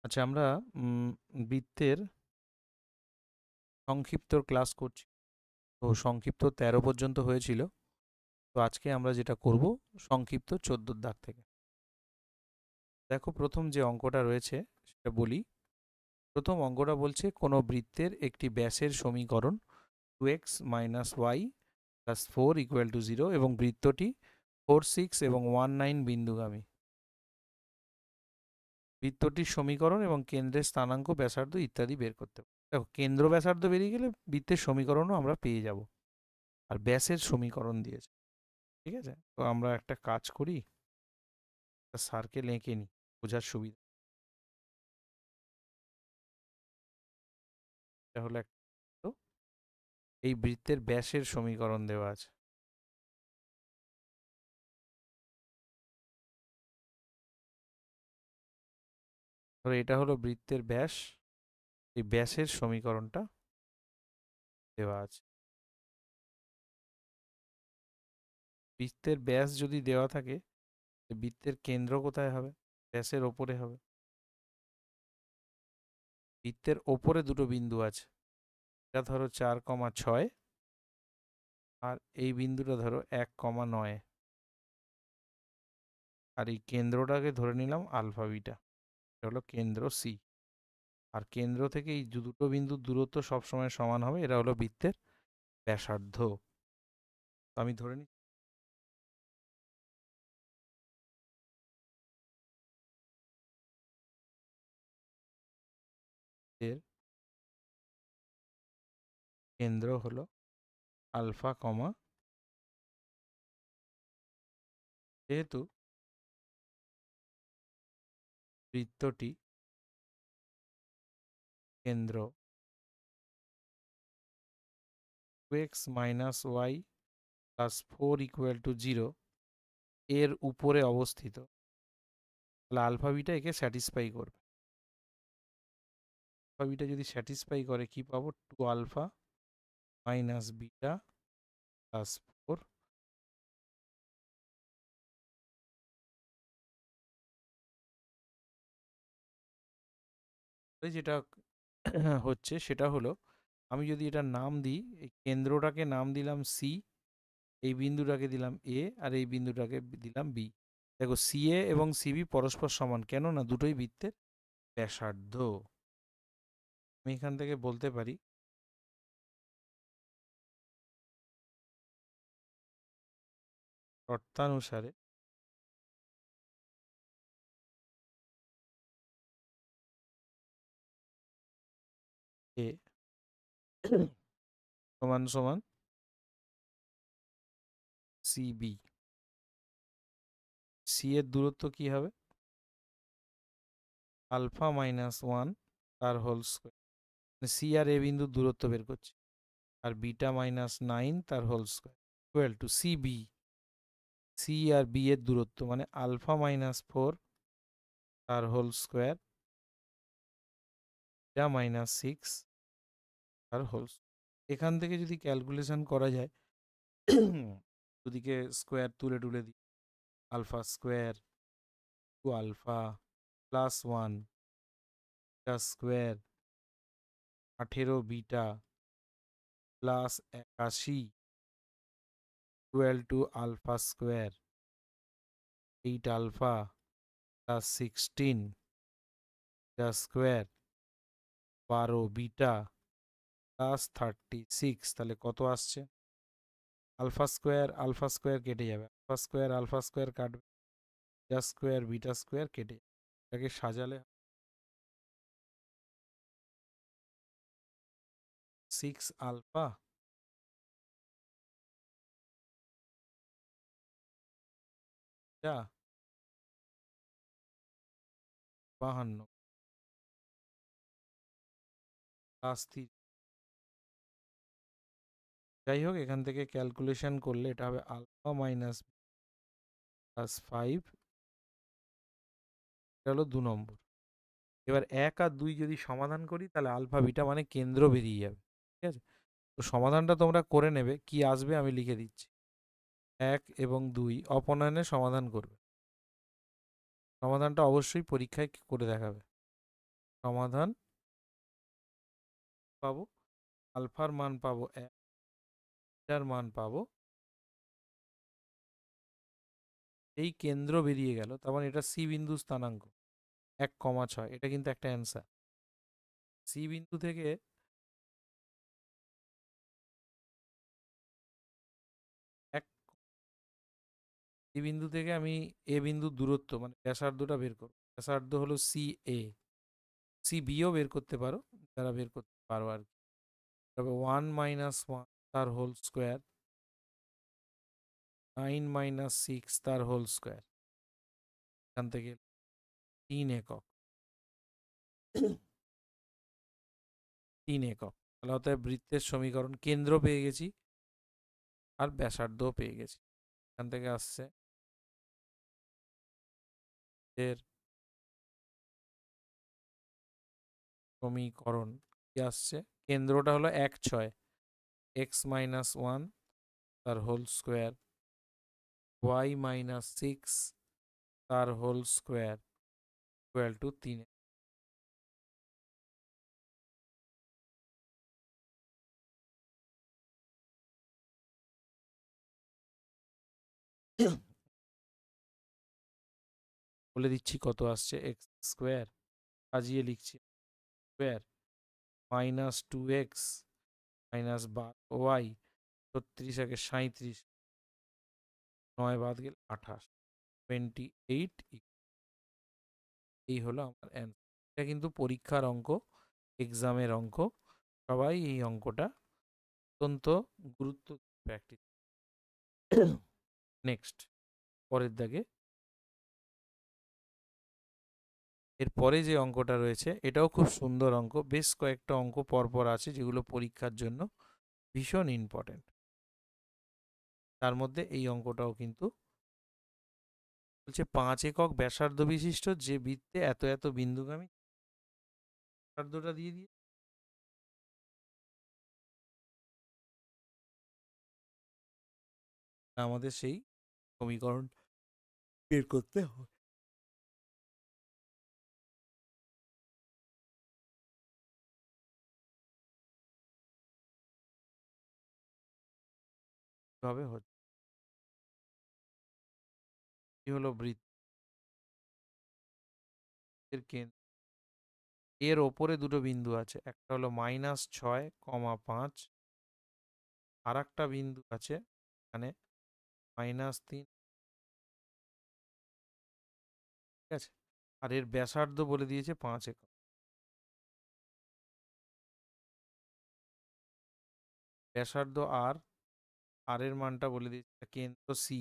আচ্ছা, আমরা বৃত্তের সংক্ষিপ্ত ক্লাস করছি। তো সংক্ষিপ্ত ১৩ পর্যন্ত হয়েছিল। তো আজকে আমরা যেটা করব সংক্ষিপ্ত ১৪ দাগ থেকে। দেখো, প্রথম যে অঙ্কটা রয়েছে সেটা বলি। প্রথম অঙ্কটা বলছে কোনো বৃত্তের একটি ব্যাসের সমীকরণ 2x - y + 4 = 0 এবং বৃত্তটি 4, 6 এবং 19 বিন্দুগামী। বৃত্তটির সমীকরণ এবং কেন্দ্রের স্থানাঙ্ক, ব্যাসার্ধ ইত্যাদি বের করতে হবে। দেখো, কেন্দ্র ব্যাসার্ধ বেরিয়ে গেলে বৃত্তের সমীকরণও আমরা পেয়ে যাব। আর ব্যাসের সমীকরণ দিয়েছে। ঠিক আছে, তো আমরা একটা কাজ করি, একটা সার্কেল এঁকে নিই বোঝার সুবিধা। এটা হলো একটা বৃত্ত। এই বৃত্তের ব্যাসের সমীকরণ দেওয়া আছে। ধরো এটা হলো বৃত্তের ব্যাস। এই ব্যাসের সমীকরণটা দেওয়া আছে। বৃত্তের ব্যাস যদি দেওয়া থাকে, বৃত্তের কেন্দ্র কোথায় হবে? ব্যাসের ওপরে হবে। বৃত্তের ওপরে দুটো বিন্দু আছে। এটা ধরো 4,6 আর এই বিন্দুটা ধরো 1,9। আর এই কেন্দ্রটাকে ধরে নিলাম আলফা বিটা। এটা হলো কেন্দ্র সি। আর কেন্দ্র থেকে এই দুটো বিন্দুর দূরত্ব সবসময় সমান হবে। এরা হলো বৃত্তের ব্যাসার্ধ। তো আমি ধরে নিই এর কেন্দ্র হলো আলফা কমা, যেহেতু বৃত্তটি কেন্দ্র 2x - y + 4 = 0 এর উপরে অবস্থিত, তাহলে আলফা বিটা একে স্যাটিসফাই করবে। আলফা বিটা যদি স্যাটিসফাই করে, কি পাবো? 2 আলফা মাইনাস বিটা প্লাস 4। যেটা হচ্ছে সেটা হলো, আমি যদি এটা নাম দিই, এই কেন্দ্রটাকে নাম দিলাম সি, এই বিন্দুটাকে দিলাম এ, আর এই বিন্দুটাকে দিলাম বি। দেখো, সিএ এবং সিবি পরস্পর সমান, কেন না দুটোই বৃত্তের ব্যাসার্ধ। আমি এখান থেকে বলতে পারি শর্তানুসারে এ সমান সমান সিবি। সি এর দূরত্ব কি হবে? আলফা মাইনাস 1 তার হোল স্কোয়ার। সি আর এ বিন্দুর দূরত্ব বের করছি। আর বিটা -9 তার whole square equal to CB. C আর বি এর দূরত্ব মানে আলফা -4 তার হোল স্কোয়ার, বিটা -6 তার হোল। এখান থেকে যদি ক্যালকুলেশন করা যায়, দুদিকে স্কোয়ার তুলে টুলে দিই, alpha square 2 alpha plus 1 beta square 18 beta plus 81 equal to alpha square 8 alpha plus 16 beta square 12 beta plus 36। তাহলে কত আসছে? আলফা স্কোয়ার কেটে যাবে, আলফা স্কোয়ার কাটবে, বিটা স্কোয়ার কেটে যাবে। এটাকে সাজালে 6 আলফা যা 52 প্লাস 3। যাই হোক, এখান থেকে ক্যালকুলেশন করলে এটা হবে আলফা মাইনাস প্লাস 5। এটা হলো 2 নম্বর। এবার 1 আর 2 যদি সমাধান করি, তাহলে আলফা বিটা মানে কেন্দ্র বেরিয়ে যাবে। ঠিক আছে, তো সমাধানটা তোমরা করে নেবে। কি আসবে আমি লিখে দিচ্ছি। 1 এবং 2 অপনয়নে সমাধান করবে। সমাধানটা অবশ্যই পরীক্ষায় করে দেখাবে। সমাধান পাবো, আলফার মান পাবো 1, বিটার মান পাবো, এই কেন্দ্র বেরিয়ে গেল, তার মানে এটা সি বিন্দু স্থানাঙ্ক 1,6। এটা কিন্তু একটা অ্যান্সার। সি বিন্দু থেকে এক সি বিন্দু থেকে আমি এ বিন্দুর দূরত্ব মানে ব্যাসার্ধটা বের করব। ব্যাসার্ধ হলো সি এ, সি বিও বের করতে পারো, যারা বের করতে পারো আর কি। তবে 1 - 1 তার হোল স্কোয়ার, 9 - 6 তার হোল স্কোয়ার, এখান থেকে 3 একক, 3 একক। তাহলে অতএব বৃত্তের সমীকরণ, কেন্দ্র পেয়ে গেছি আর ব্যাসার্ধও পেয়ে গেছি। এখান থেকে আসছে এর সমীকরণ কি আসছে, কেন্দ্রটা হলো 1,6, x - 1 তার হোল স্কোয়ার, y - 6 তার হোল স্কোয়ার ইকুয়াল টু 3। বলে দিচ্ছি কত আসছে, এক্স স্কোয়ার সাজিয়ে লিখছি, স্কোয়ার -2x -y, 36 একে 37, 9 বাদ গেলে 28, 28। এই হলো আমার অ্যান্সার। এটা কিন্তু পরীক্ষার অঙ্ক, এক্সামের অঙ্ক, সবাই এই অঙ্কটা অত্যন্ত গুরুত্ব প্র্যাকটিস। নেক্সট, পরের দাগে, এরপরে যে অঙ্কটা রয়েছে এটাও খুব সুন্দর অঙ্ক। বেশ কয়েকটা অঙ্ক পরপর আছে যেগুলো পরীক্ষার জন্য ভীষণ ইম্পর্টেন্ট। তার মধ্যে এই অঙ্কটাও কিন্তু বলছে 5 একক ব্যাসার্ধ বিশিষ্ট যে বৃত্তে এত এত বিন্দুগামী, ব্যাসার্ধটা দিয়ে দিয়ে আমাদের সেই সমীকরণ বের করতে হবে। কিভাবে হচ্ছে, কি হলো বৃত্তের কেন্দ্র, এর ওপরে দুটো বিন্দু আছে, একটা হলো -6,5, আর একটা বিন্দু আছে এখানে -3, ঠিক আছে। আর এর ব্যাসার্ধ বলে দিয়েছে 5 একক। ব্যাসার্ধ আর, আর এর মানটা বলে দিয়েছে, কেন্দ্র সি,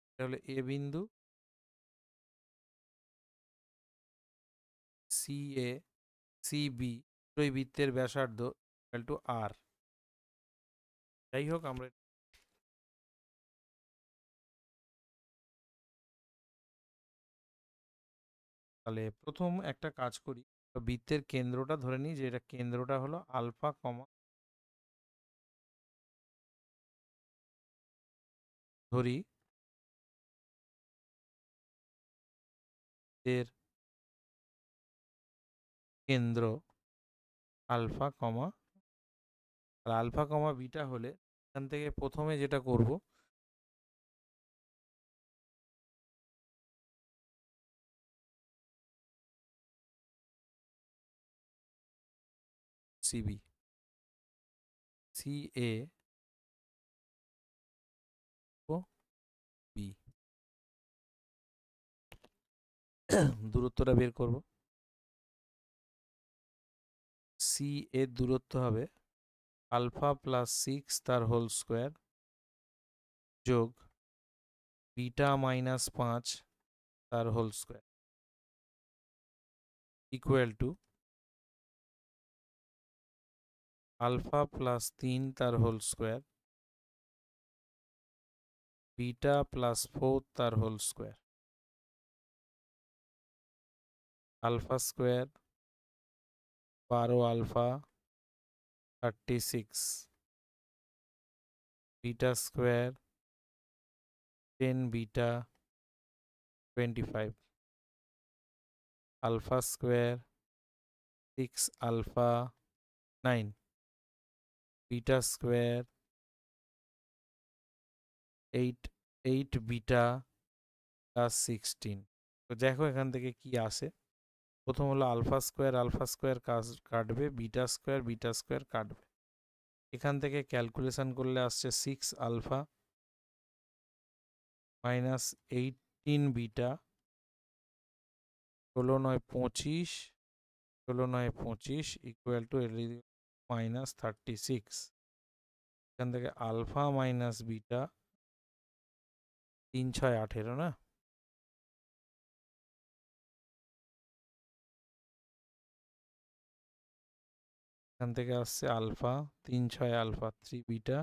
এটা হলো এ বিন্দু, সি এ, সি বি, দুই বৃত্তের ব্যাসার্ধ ইকুয়াল টু আর। যাই হোক, আমরা তাহলে প্রথম একটা কাজ করি, বৃত্তের কেন্দ্রটা ধরে নিই, যে এটা কেন্দ্রটা হলো আলফা কমা, ধরি এর কেন্দ্র আলফা কমা, আর আলফা কমা বিটা হলে এখান থেকে প্রথমে যেটা করব, সিবি, সি এ ও বি, দূরত্বটা বের করব। সি এর দূরত্ব হবে আলফা প্লাস 6 তার হোল স্কোয়ার যোগ বিটা -5 তার whole square equal to alpha plus 3 তার হোল স্কোয়ার, বিটা প্লাস 4 তার whole square, alpha square 12 alpha 36, beta square 10 beta 25, alpha square 6 alpha 9 beta square 8 beta plus 16। তো দেখো এখান থেকে কি আসে। প্রথম হলো আলফা স্কোয়ার কাটবে, বিটা স্কোয়ার কাটবে। এখান থেকে ক্যালকুলেশন করলে আসছে 6 alpha minus 18 beta, 16 9 25, 16 9 25 equal to minus 36। এখান থেকে আলফা মাইনাস বিটা 3 6 18 না। এখান থেকে আসছে আলফা 3 6 আলফা 3 বিটা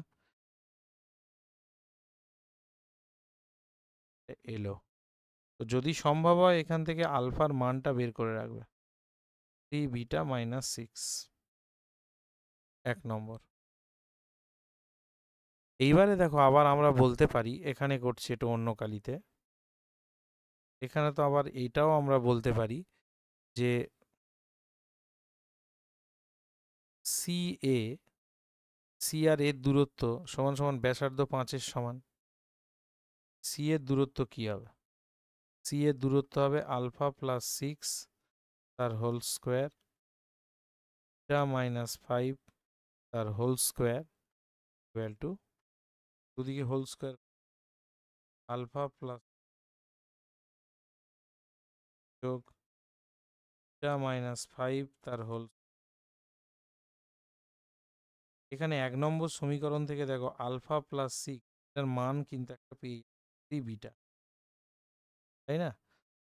এলো। তো যদি সম্ভব হয় এখান থেকে আলফার মানটা বের করে রাখবে, 3 বিটা মাইনাস 6, 1 নম্বর। এইবারে দেখো আবার আমরা বলতে পারি, এখানে করছি এটা অন্য কালিতে, এখানে তো আবার এটাও আমরা বলতে পারি যে সি আর এর দূরত্ব সমান সমান ব্যাসার্ধ 5-এর সমান। সি এর দূরত্ব কি হবে? সি এর দূরত্ব হবে আলফা প্লাস 6 তার হোল স্কোয়ার বিটা মাইনাস 5 তার হোল স্কোয়ার ইকুয়াল টু, দুদিকে হোল স্কোয়ার, আলফা প্লাস যোগ বিটা মাইনাস 5 তার হোল। এখানে 1 নম্বর সমীকরণ থেকে দেখো আলফা প্লাস 6 এর মান কিন্তু একটা পেয়ে 3 বিটা, তাই না?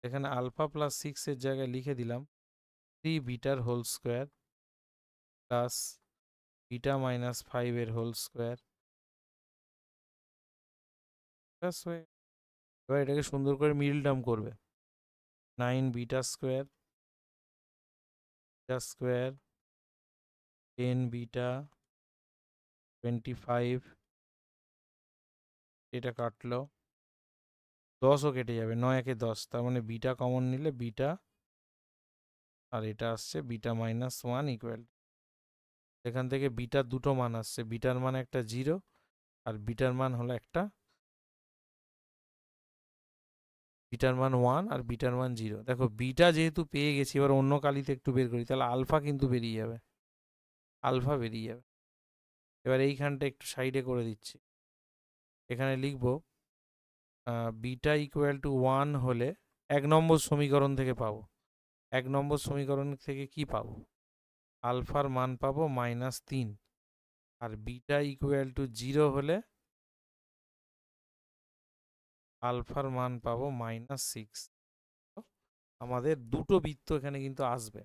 এখানে আলফা প্লাস 6 এর জায়গায় লিখে দিলাম 3 বিটার whole square plus beta minus 5 এর হোল স্কোয়ার। এবার এটাকে সুন্দর করে মিডল টার্ম করবে, 9 বিটা স্কোয়ার 10 বিটা 25, এটা কাটলো, 10ও কেটে যাবে, 9 একে 10, তার মানে বিটা কমন নিলে বিটা, আর এটা আসছে বিটা মাইনাস 1 ইকুয়াল। এখান থেকে বিটার দুটো মান আসছে, বিটার মান একটা 0 আর বিটার মান হলো একটা, বিটার মান 1 আর বিটার মান 0। দেখো বিটা যেহেতু পেয়ে গেছি, এবার অন্য কালিতে একটু বের করি, তাহলে আলফা কিন্তু বেরিয়ে যাবে, আলফা বেরিয়ে যাবে। এবার এইখানটা একটু সাইডে করে দিচ্ছি, এখানে লিখব বিটা ইকুয়াল টু 1 হলে 1 নম্বর সমীকরণ থেকে পাবো, 1 নম্বর সমীকরণ থেকে কি পাবো? আলফার মান পাবো -3, আর বিটা ইকুয়াল টু 0 হলে আলফার মান পাবো -6। আমাদের দুটো বৃত্ত এখানে কিন্তু আসবে,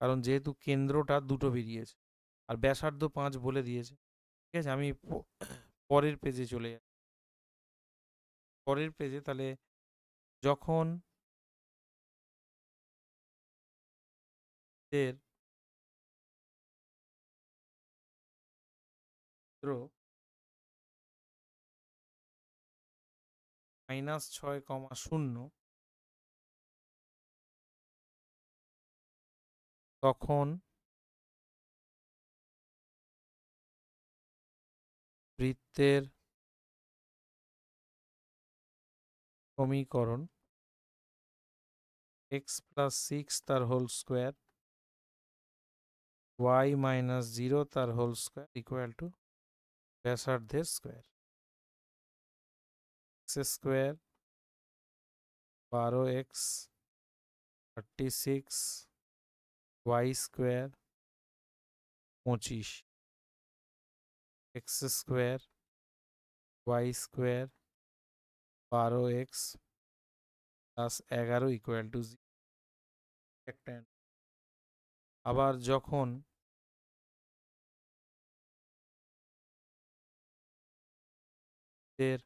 কারণ যেহেতু কেন্দ্রটা দুটো বেরিয়েছে আর ব্যাসার্ধ 5 বলে দিয়েছে। ঠিক আছে, আমি পরের পেজে চলে যাই। পরের পেজে তাহলে যখন এর -6,0 তখন বৃত্তের সমীকরণ x প্লাস 6 তার হোল স্কোয়ার y মাইনাস 0 তার হোল স্কোয়ার ইকুয়াল টু ব্যাসার্ধের square. x square 12x 36 y square 25, x square y square 12x plus 11 equal to 0। একটা আবার যখন এর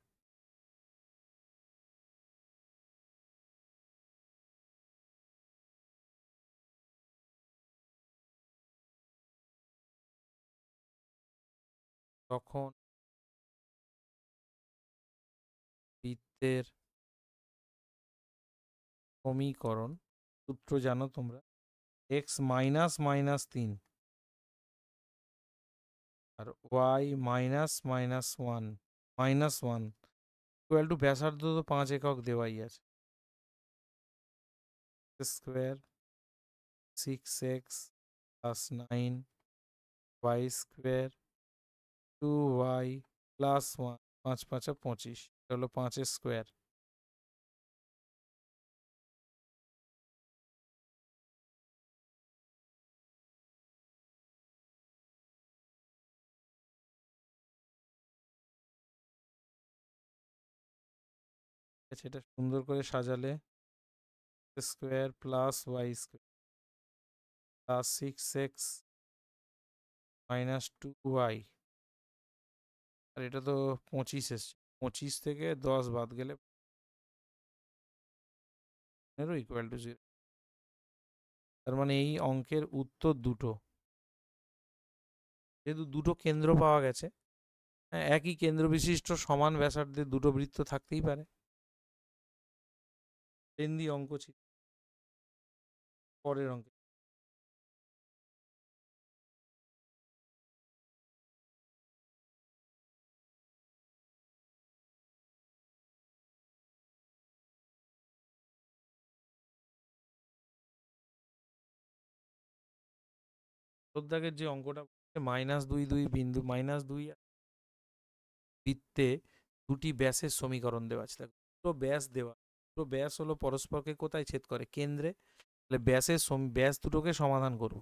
তখন বৃত্তের সমীকরণ, সূত্র জানো তোমরা, এক্স মাইনাস মাইনাস 3 আর Y minus minus 1 -1 equal to ব্যাসার্ধ তো 5 একক দেওয়াই আছে। Square 6x plus 9 Y square 2y plus 1 5 5 25 এটা হলো 5 স্কোয়ার। সেটা সুন্দর করে সাজালে square plus Y square plus 6x minus 2y আর এটা তো 25 এসছে, 25 থেকে 10 বাদ গেলে ইকুয়াল টু 0। তার মানে এই অঙ্কের উত্তর দুটো, যেহেতু দুটো কেন্দ্র পাওয়া গেছে, একই কেন্দ্র বিশিষ্ট সমান ব্যাসার্ধের দুটো বৃত্ত থাকতেই পারে। লেন্দি অঙ্ক ছিল। পরের অঙ্কে দাগের যে অঙ্কটা -2 বিন্দু -2 বৃত্তে দুটি ব্যাসের সমীকরণ দেওয়া আছে। দুটো ব্যাস দেওয়া, দুটো ব্যাস হলো পরস্পরকে কোথায় ছেদ করে? কেন্দ্রে। তাহলে ব্যাসের ব্যাস দুটোকে সমাধান করব,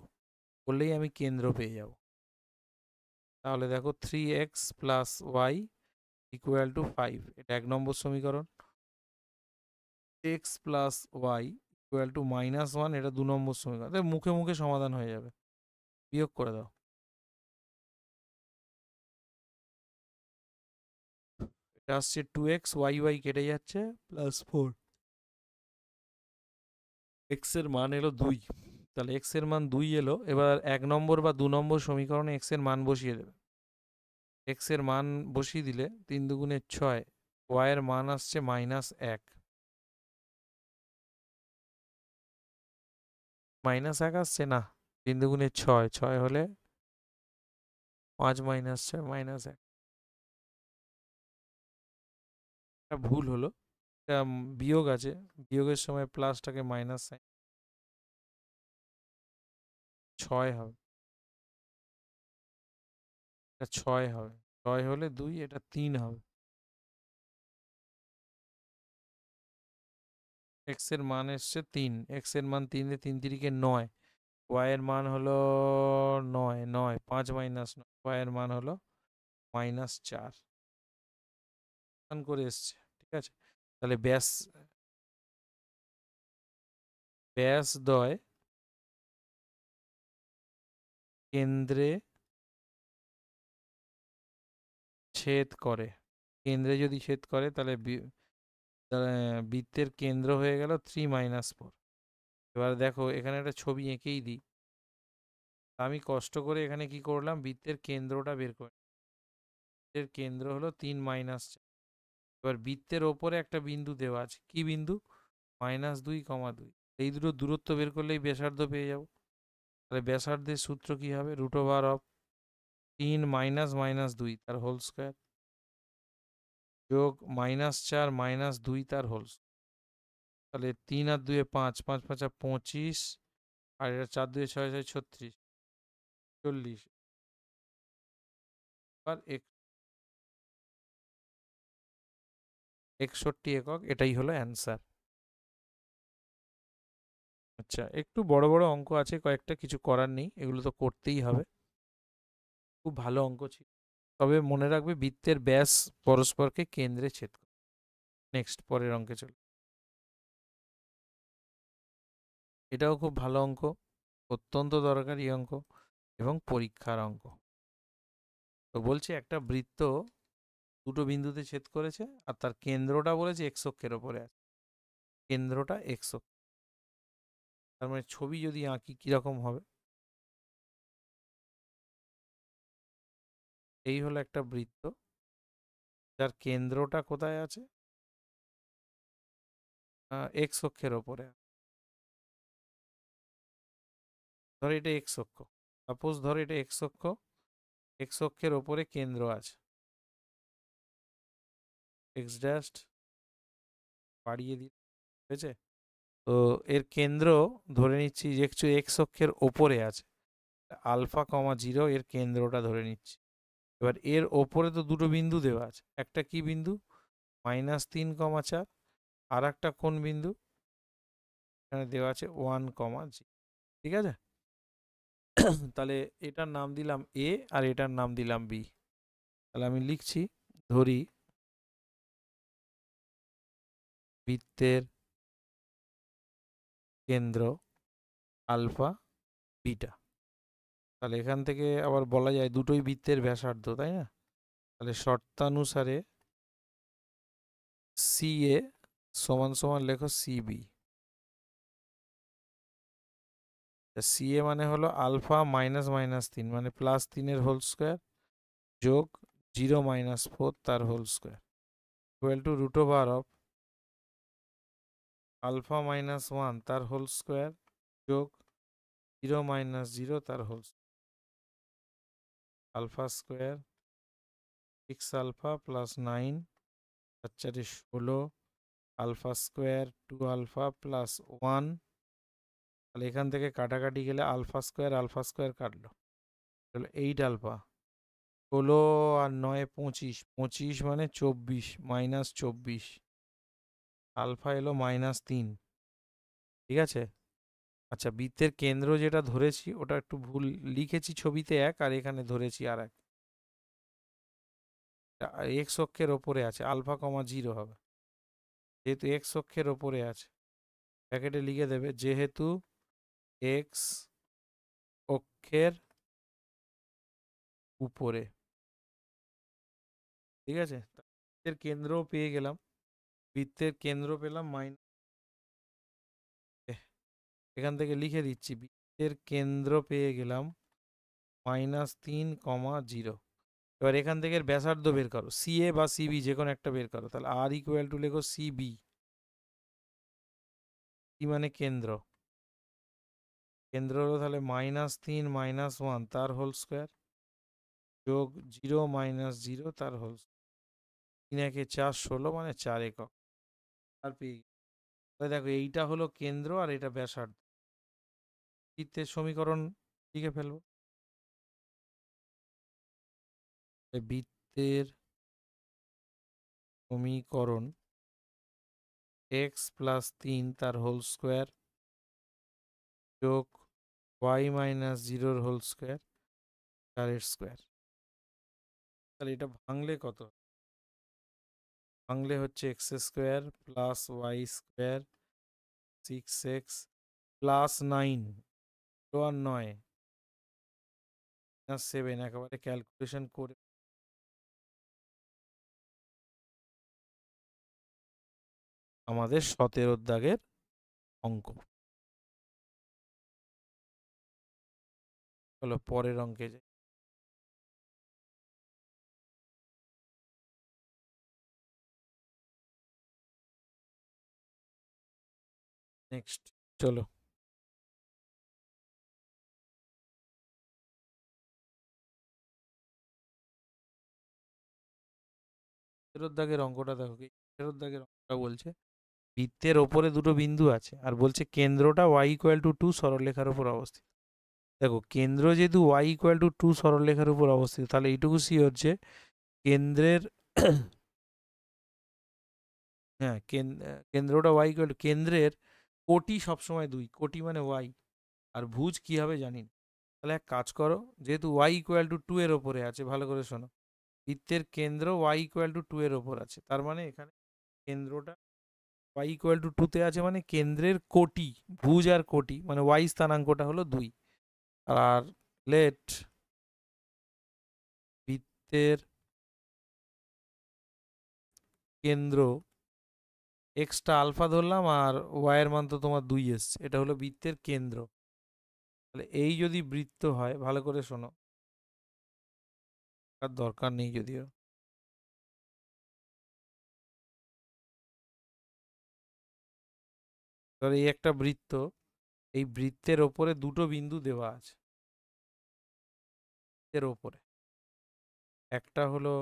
করলেই আমি কেন্দ্র পেয়ে যাব। তাহলে দেখো 3x plus Y equal two 5, এটা 1 নম্বর সমীকরণ। x plus Y equal to -1, এটা 2 নম্বর সমীকরণ। মুখে মুখে সমাধান হয়ে যাবে, বিয়োগ করে দাও। এটা আসছে 2x, y কেটে যাচ্ছে, প্লাস 4, x এর মান এলো 2। তাহলে x এর মান 2 এলো। এবার 1 নম্বর বা 2 নম্বর সমীকরণে x এর মান বসিয়ে দেবে। x এর মান বসিয়ে দিলে 3 দুগুণে 6, y এর মান আসছে -1। -1 আসছে না, 3 দুগুণে 6, 6 হলে 5 - 6 -1। এটা ভুল হলো, এটা বিয়োগ আছে, বিয়োগের সময় প্লাসটাকে মাইনাস সাইন, 6 হবে, এটা 6 হবে। 6 হলে 2, এটা 3 হবে। x এর মান এসছে 3, x এর মান 3 দিয়ে 3 তিরিকে 9, y এর মান হলো 9, 9 5 - 9, y এর মান হলো -4 করে এসছে। ঠিক আছে, তাহলে ব্যাস ব্যাসদ্বয় কেন্দ্রে ছেদ করে। কেন্দ্রে যদি ছেদ করে তাহলে বৃত্তের কেন্দ্র হয়ে গেল 3 - 4। এবার দেখো এখানে একটা ছবি এঁকেই দিই। আমি কষ্ট করে এখানে কি করলাম, বৃত্তের কেন্দ্রটা বের করে। বৃত্তের কেন্দ্র হলো 3 - 4। এবার বৃত্তের ওপরে একটা বিন্দু দেওয়া আছে, কি বিন্দু? -2, 2। এই দুটো দূরত্ব বের করলেই ব্যাসার্ধ পেয়ে যাব। তাহলে ব্যাসার্ধের সূত্র কি হবে? √3 - -2 তার হোল স্কোয়ার যোগ -4 - 2 তার হোল স্কোয়ার। তাহলে 3 আর 2 5, 5 5 25, আর এটা 4 2 6 6 36, 40। আর 61 একক, এটাই হলো অ্যান্সার। আচ্ছা, একটু বড় বড় অঙ্ক আছে কয়েকটা, কিছু করার নেই, এগুলো তো করতেই হবে। খুব ভালো অঙ্ক ছিল, তবে মনে রাখবে বৃত্তের ব্যাস পরস্পরকে কেন্দ্রে ছেদ করে। নেক্সট, পরের অঙ্কে চলো। এটাও খুব ভালো অঙ্ক, অত্যন্ত দরকারি অঙ্ক এবং পরীক্ষার অঙ্ক। তো বলছে একটা বৃত্ত দুটো বিন্দুতে ছেদ করেছে আর তার কেন্দ্রটা বলেছে এক্স অক্ষের ওপরে আছে। কেন্দ্রটা এক্স অক্ষ, তার মানে ছবি যদি আঁকি কিরকম হবে? এই হলো একটা বৃত্ত যার কেন্দ্রটা কোথায় আছে? এক্স অক্ষের ওপরে। ধর এটা এক্স অক্ষ, সাপোজ ধর এটা এক্স অক্ষ, এক্স অক্ষের ওপরে কেন্দ্র আছে, এক্স ড্যাশ বাড়িয়ে দিই, ঠিক আছে? তো এর কেন্দ্র ধরে নিচ্ছি যে এক্স অক্ষের ওপরে আছে, আলফা কমা জিরো এর কেন্দ্রটা ধরে নিচ্ছি। এবার এর ওপরে তো দুটো বিন্দু দেওয়া আছে, একটা কি বিন্দু -3,4, আর একটা কোন বিন্দু এখানে দেওয়া আছে 1,0, ঠিক আছে? তাহলে এটার নাম দিলাম এ আর এটার নাম দিলাম বি। তাহলে আমি লিখছি, ধরি বৃত্তের কেন্দ্র আলফা বিটা। তাহলে এখান থেকে আবার বলা যায় দুটোই বৃত্তের ব্যাসার্ধ, তাই না? তাহলে শর্তানুসারে সি এ সমান সমান লেখো সিবি। সি এ মানে হলো আলফা মাইনাস -3 মানে +3 হোল স্কোয়ার যোগ 0 - 4 তার whole square equal to √over of alpha -1 তার হোল স্কোয়ার যোগ 0 - 0 তার whole square, alpha square 6 alpha plus 9 4 16 alpha square 2 alpha plus 1। তাহলে এখান থেকে কাটাকাটি গেলে আলফা স্কোয়ার কাটলো, তাহলে 8 আলফা 16 আর 9 25, 25 মানে 24 -24, আলফা এলো -3, ঠিক আছে? আচ্ছা, বৃত্তের কেন্দ্র যেটা ধরেছি ওটা একটু ভুল লিখেছি, ছবিতে 1 আর এখানে ধরেছি আর 1, এক্স অক্ষের ওপরে আছে, আলফা কমা জিরো হবে, যেহেতু এক্স অক্ষের ওপরে আছে ব্র্যাকেটে লিখে দেবে যেহেতু এক্স অক্ষের উপরে, ঠিক আছে? বৃত্তের কেন্দ্রও পেয়ে গেলাম, বৃত্তের কেন্দ্র পেলাম এখান থেকে লিখে দিচ্ছি, বৃত্তের কেন্দ্র পেয়ে গেলাম -3,0। এবার এখান থেকে ব্যাসার্ধ বের করো, সি এ বা সিবি যে কোনো একটা বের করো। তাহলে আর ইকুয়াল টু লেখো সিবি, সি মানে কেন্দ্র, কেন্দ্র হলো তাহলে -3 -1 তার হোল স্কোয়ার যোগ 0 - 0 তার হোল স্কোয়ার, 3 একে 4 16 মানে 4 একক। আর পেয়ে তাহলে দেখো এইটা হলো কেন্দ্র আর এটা ব্যাসার্ধ। বৃত্তের সমীকরণ লিখে ফেলবো, বৃত্তের সমীকরণ এক্স প্লাস 3 তার হোল স্কোয়ার যোগ y - 0 হোল স্কোয়ার 4 স্কোয়ার। তাহলে এটা ভাঙলে কত? ভাঙলে হচ্ছে X square plus Y square 6x plus 9 আর 9 7, একেবারে ক্যালকুলেশন করে আমাদের 17 দাগের অঙ্ক। চলো পরের অঙ্কে যাই। নেক্সট চলো, 17 দাগের অঙ্কটা দেখো, কি 17 দাগের অঙ্কটা বলছে বৃত্তের ওপরে দুটো বিন্দু আছে আর বলছে কেন্দ্রটা y = 2 সরলরেখার উপর অবস্থিত। দেখো কেন্দ্র যেহেতু y = 2 সরলরেখার উপর অবস্থিত, তাহলে এইটুকু শিওর যে কেন্দ্রের হ্যাঁ কেন্দ্রটা y কেন্দ্রের কোটি সবসময় 2, কোটি মানে y, আর ভুজ কি হবে জানি না। তাহলে এক কাজ করো, যেহেতু y = 2 এর ওপরে আছে, ভালো করে শোনো, বৃত্তের কেন্দ্র y = 2 এর ওপর আছে, তার মানে এখানে কেন্দ্রটা y = 2 তে আছে, মানে কেন্দ্রের কোটি, ভুজ আর কোটি মানে y স্থানাঙ্কটা হলো 2। আর লেট বৃত্তের কেন্দ্র এক্সটা আলফা ধরলাম আর ওয়াই এর মান তো তোমার 2 এসছে, এটা হলো বৃত্তের কেন্দ্র। তাহলে এই যদি বৃত্ত হয়, ভালো করে শোনো, তার দরকার নেই যদিও, ধর এই একটা বৃত্ত, এই বৃত্তের ওপরে দুটো বিন্দু দেওয়া আছে, এর ওপরে একটা হলো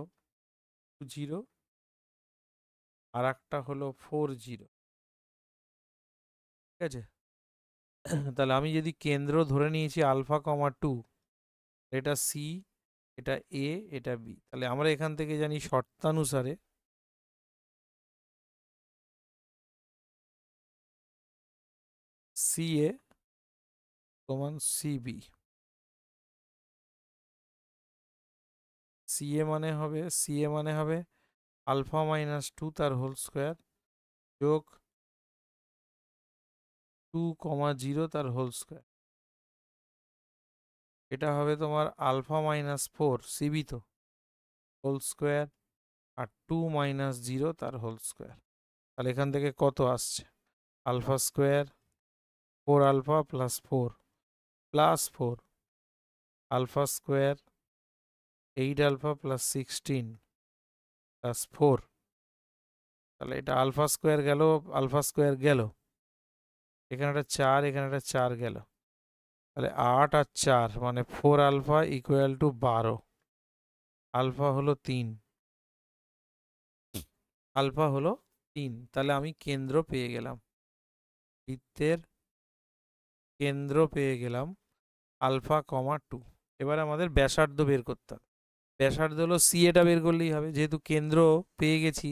0 আর একটা হলো 40, ঠিক আছে? তাহলে আমি যদি কেন্দ্র ধরে নিয়েছি α, 2, এটা সি, এটা এ, এটা বি, তাহলে আমরা এখান থেকে জানি শর্তানুসারে সি এ সমান সিবি। সি এ মানে হবে α-2 তার হোল স্কোয়ার যোগ 2, 0 তার হোল স্কোয়ার। এটা হবে তোমার α-4 সিবি তো হোল স্কোয়ার আর 2 - 0 তার হোল স্কোয়ার। তাহলে এখান থেকে কত আসছে? Alpha square 4α plus 4 plus 4 alpha square 8α plus 16 plus 4। তাহলে এটা আলফা স্কোয়ার গেল, আলফা স্কোয়ার গেল, এখানে একটা 4, এখানে একটা 4 গেল, তাহলে 8 আর 4 মানে 4α ইকুয়াল টু 12। আলফা হলো 3, আলফা হলো 3। তাহলে আমি কেন্দ্র পেয়ে গেলাম, বৃত্তের কেন্দ্র পেয়ে গেলাম α, 2। এবার আমাদের ব্যাসার্ধ বের করতে হবে। ব্যাসার্ধ হলো সি, এটা বের করলেই হবে যেহেতু কেন্দ্র পেয়ে গেছি।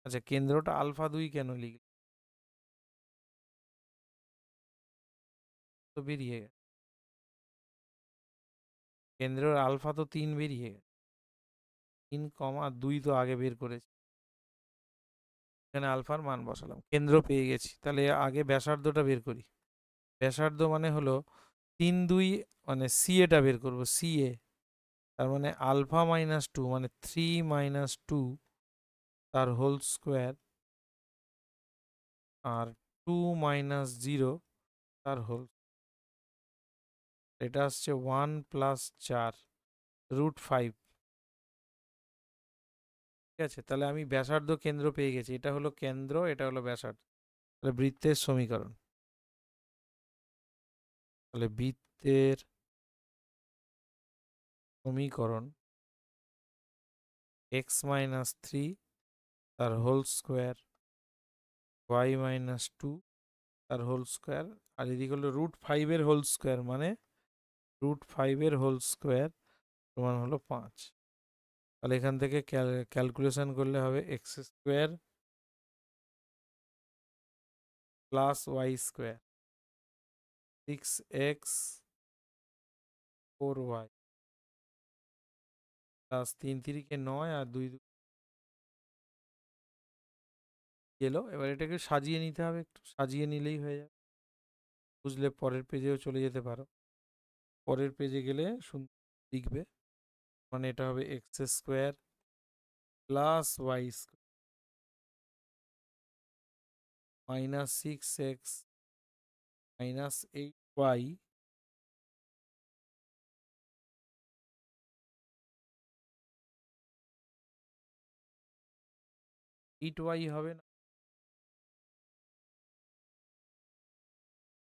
আচ্ছা, কেন্দ্রটা α2 কেন লিখল? তো বেরিয়ে গেল, কেন্দ্রের আলফা তো 3 বেরিয়ে গেল, 3,2 তো আগে বের করেছি, এখানে আলফার মান বসালাম, কেন্দ্র পেয়ে গেছি। তাহলে আগে ব্যাসার্ধটা বের করি। ব্যাসার্ধ মানে হলো 3, 2 মানে সি এটা বের করবো, সি এ, তার মানে α-2 মানে 3 - 2 তার হোল স্কোয়ার আর 2 - 0 তার হোল, এটা আসছে 1 প্লাস 4 √5। ঠিক আছে, তাহলে আমি ব্যাসার্ধ কেন্দ্র পেয়ে গেছি, এটা হলো কেন্দ্র, এটা হলো ব্যাসার্ধ। তাহলে বৃত্তের সমীকরণ, তাহলে বৃত্তের সমীকরণ x-3 তার হোল স্কোয়ার y-2 তার হোল স্কোয়ার, আর এদিকে হলো √5 এর হোল স্কোয়ার, মানে √5 এর হোল স্কোয়ার সমান হলো 5। তাহলে এখান থেকে ক্যালকুলেশন করলে হবে x² plus y² 6x 4y plus 3 × 3 = 9 আর 2 এলো। এবার এটাকে সাজিয়ে নিতে হবে, একটু সাজিয়ে নিলেই হয়ে যাবে, বুঝলে পরের পেজেও চলে যেতে পারো। পরের পেজে গেলে লিখবে, মানে এটা হবে x² plus y² minus 6x minus 8y 8y হবে না,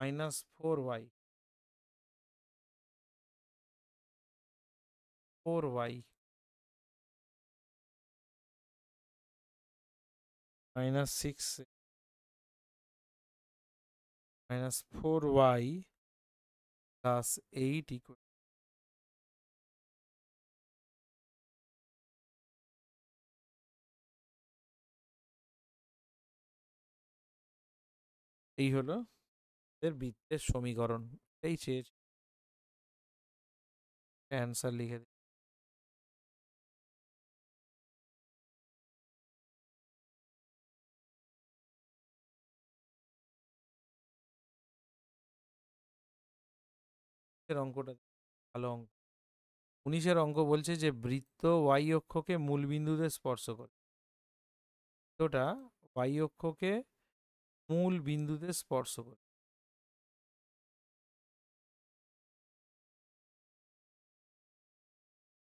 minus 4y 4y minus 6 minus 4y plus 8 equal, এই হলো এর বৃত্তের সমীকরণ। এই চেয়েছে, অ্যান্সার লিখে দিই। অঙ্কটা ভালো অঙ্ক। 19-এর অঙ্ক বলছে যে বৃত্ত y অক্ষকে মূল বিন্দুতে স্পর্শ করে, ওটা y অক্ষকে মূল বিন্দুতে স্পর্শ করে,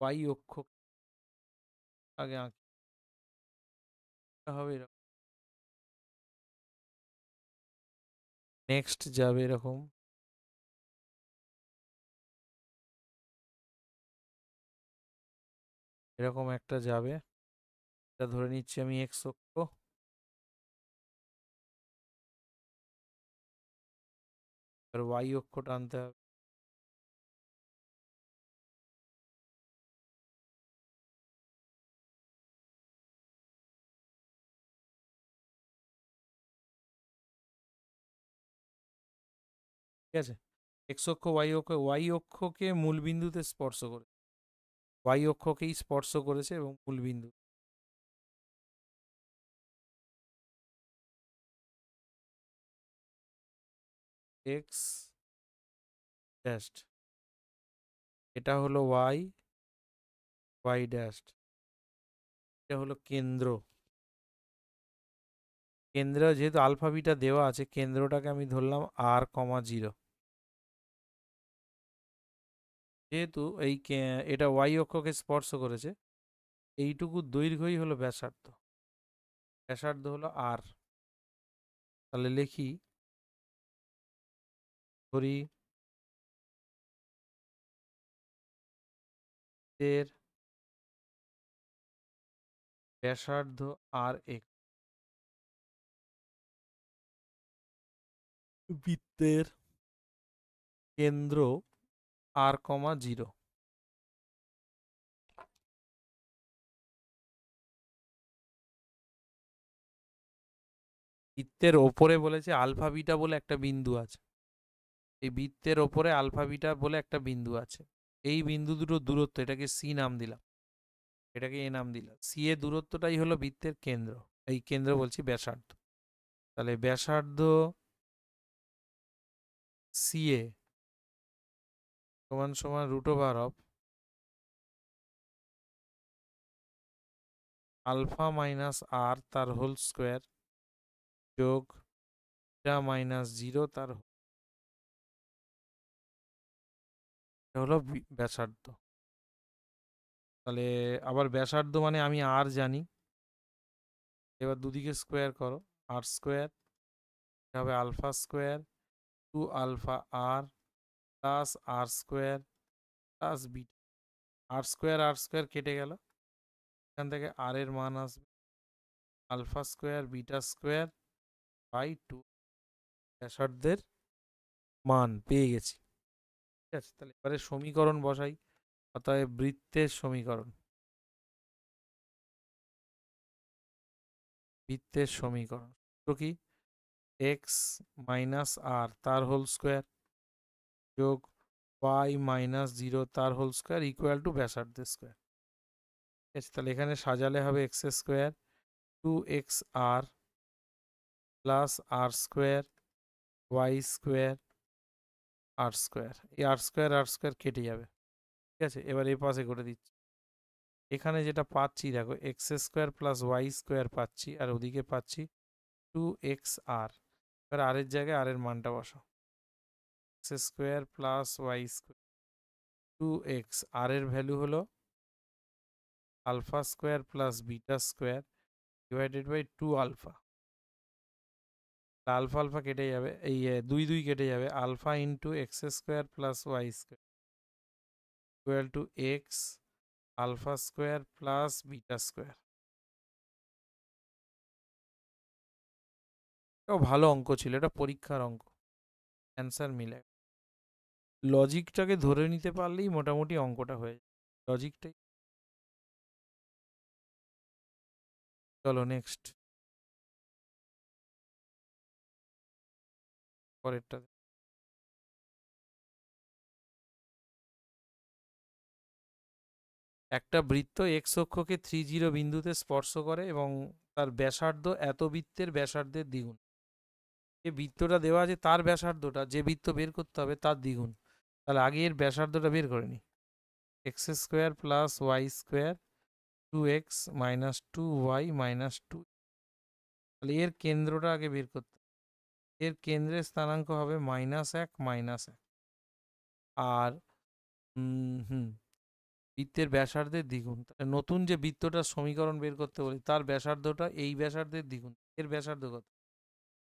y অক্ষ আগে আঁকা হবে এরকম। নেক্সট যাবে এরকম, এরকম একটা যাবে, এটা ধরে নিচ্ছি আমি এক্স অক্ষ। আর ওয়াই অক্ষ টানতে হবে। ঠিক আছে, এক্স অক্ষ ওয়াই অক্ষকে মূল বিন্দুতে স্পর্শ করে, ওয়াই অক্ষকেই স্পর্শ করেছে এবং মূল বিন্দু এক্স ড্যাশড, এটা হলো ওয়াই, ওয়াই ড্যাশড, এটা হলো কেন্দ্র। কেন্দ্র যেহেতু আলফা বিটা দেওয়া আছে, কেন্দ্রটাকে আমি ধরলাম আর কমা জিরো। যেহেতু এটা ওয়াই অক্ষকে স্পর্শ করেছে, এইটুকু দৈর্ঘ্যই হলো ব্যাসার্ধ, ব্যাসার্ধ হলো আর। তাহলে লিখি, ধরি এর ব্যাসার্ধ আর এক, বৃত্তের কেন্দ্র আর কমা জিরো। বৃত্তের ওপরে বলেছে আলফা বিটা বলে একটা বিন্দু আছে, এই বৃত্তের ওপরে আলফা বিটা বলে একটা বিন্দু আছে। এই বিন্দু দুটো দূরত্ব, এটাকে সি নাম দিলাম, এটাকে এ নাম দিলাম। সি এর দূরত্বটাই হলো বৃত্তের কেন্দ্র, এই কেন্দ্র বলছি ব্যাসার্ধ। তাহলে ব্যাসার্ধ সি এ সমান সমান root over of alpha minus আর তার হোল স্কোয়ার যোগ বিটা মাইনাস জিরো তার, এটা হলো ব্যাসার্ধ। তাহলে আবার ব্যাসার্ধ মানে আমি আর জানি, এবার দুদিকে স্কোয়ার করো, আর স্কোয়ার হবে alpha square two alpha R plus R square plus beta. R square কেটে গেল, এখান থেকে আর এর মান আসবে alpha square beta square by two, ব্যাসার্ধের মান পেয়ে গেছি। ঠিক আছে, তাহলে এবারে সমীকরণ বসাই, অতএব বৃত্তের সমীকরণ, বৃত্তের সমীকরণ সূত্র কি, এক্স মাইনাস আর তার হোল স্কোয়ার যোগ ওয়াই মাইনাস জিরো তার হোল স্কোয়ার ইকুয়াল টু ব্যাসার্ধের স্কোয়ার। ঠিক আছে, তাহলে এখানে সাজালে হবে এক্স স্কোয়ার টু এক্স আর plus R square Y square আর স্কোয়ার, এই আর স্কোয়ার কেটে যাবে। ঠিক আছে, এবার এই পাশে করে দিচ্ছি, এখানে যেটা পাচ্ছি দেখো X square plus Y square পাচ্ছি, আর ওদিকে পাচ্ছি টু এক্স আর। এবার আর এর জায়গায় আর এর মানটা বসো, x square plus Y square two x, আর এর ভ্যালু হলো alpha square plus beta square divided by two alpha. Alpha alpha কেটে যাবে, এই দুই দুই কেটে যাবে, alpha into x square plus Y square equal to x alpha square plus beta square. এটাও ভালো অঙ্ক ছিল, এটা পরীক্ষার অঙ্ক, অ্যান্সার মিলে। লজিকটাকে ধরে নিতে পারলেই মোটামুটি অঙ্কটা হয়ে যায়, লজিকটাই। চলো নেক্সট, পরেরটা। একটা বৃত্ত এক্স অক্ষকে 3 0 বিন্দুতে স্পর্শ করে এবং তার ব্যাসার্ধ এত বৃত্তের ব্যাসার্ধের দ্বিগুণ। যে বৃত্তটা দেওয়া আছে তার ব্যাসার্ধটা, যে বৃত্ত বের করতে হবে তার দ্বিগুণ। তাহলে আগে এর ব্যাসার্ধটা বের করে নিই, X square plus Y square two X minus two Y minus two. তাহলে এর কেন্দ্রটা আগে বের করতে, এর কেন্দ্রের স্থানাঙ্ক হবে -1 -1, আর বৃত্তের ব্যাসার্ধের দ্বিগুণ। নতুন যে বৃত্তটার সমীকরণ বের করতে বলি তার ব্যাসার্ধটা এই ব্যাসার্ধের দ্বিগুণ, এর ব্যাসার্ধ কত,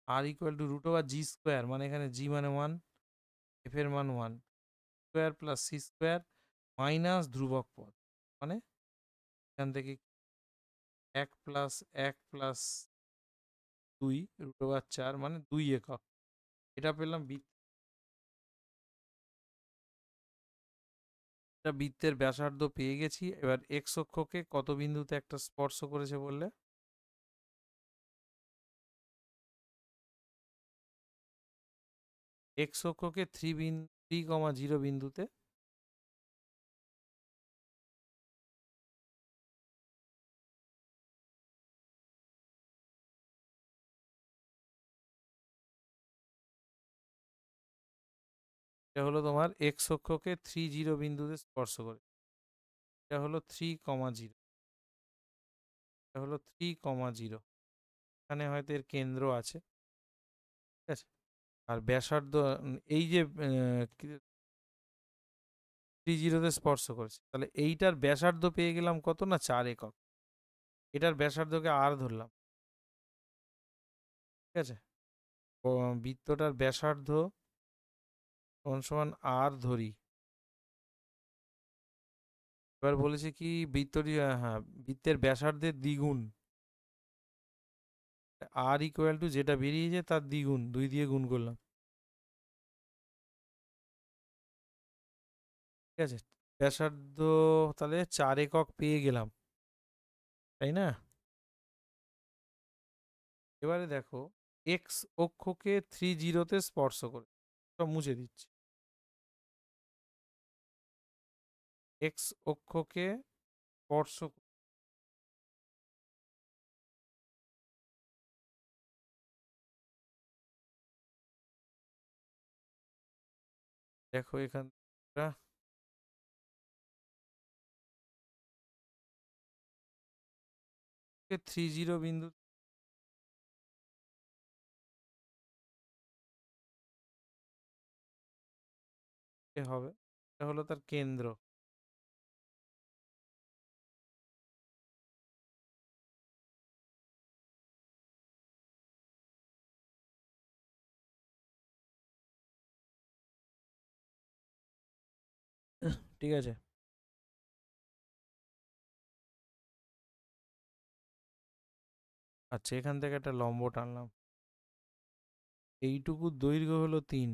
r equal to root over g square, মানে এখানে জি মানে 1, এফ এর মান 1 square plus c square minus ধ্রুবক পদ, মানে এখান থেকে 1 প্লাস 1 প্লাস 2 রুট ওভার 4 মানে 2 একক। এটা পেলাম বৃত্তের ব্যাসার্ধ পেয়ে গেছি। এবার এক্স অক্ষকে কত বিন্দুতে একটা স্পর্শ করেছে বললে? এক্স অক্ষকে 3,0 বিন্দুতে। এটা হলো তোমার এক্স অক্ষকে 3,0 বিন্দুতে স্পর্শ করে। এটা হলো 3,0, এটা হলো 3,0। এখানে হয়তো এর কেন্দ্র আছে, ঠিক আছে। আর ব্যাসার্ধ এই যে 3,0-তে স্পর্শ করেছে, তাহলে এইটার ব্যাসার্ধ পেয়ে গেলাম কত না 4 একক। এটার ব্যাসার্ধকে আর ধরলাম, ঠিক আছে। বৃত্তটার ব্যাসার্ধ সমান সমান আর ধরি। এবার বলেছে কি বৃত্তটি, হ্যাঁ, বৃত্তের ব্যাসার্ধের দ্বিগুণ, আর ইকুয়াল টু যেটা বেরিয়েছে তার দ্বিগুণ, 2 দিয়ে গুণ করলাম, ঠিক আছে। ব্যাসার্ধ তাহলে 4 একক পেয়ে গেলাম, তাই না? এবারে দেখো এক্স অক্ষকে 3,0-তে স্পর্শ করে, সব মুছে দিচ্ছি। এক্স অক্ষকে স্পর্শ দেখো এখান থেকে 3,0 বিন্দু হবে, এটা হলো তার কেন্দ্র। ঠিক আছে। আচ্ছা, এখান থেকে একটা লম্ব টানলাম, এইটুকু দৈর্ঘ্য হলো 3,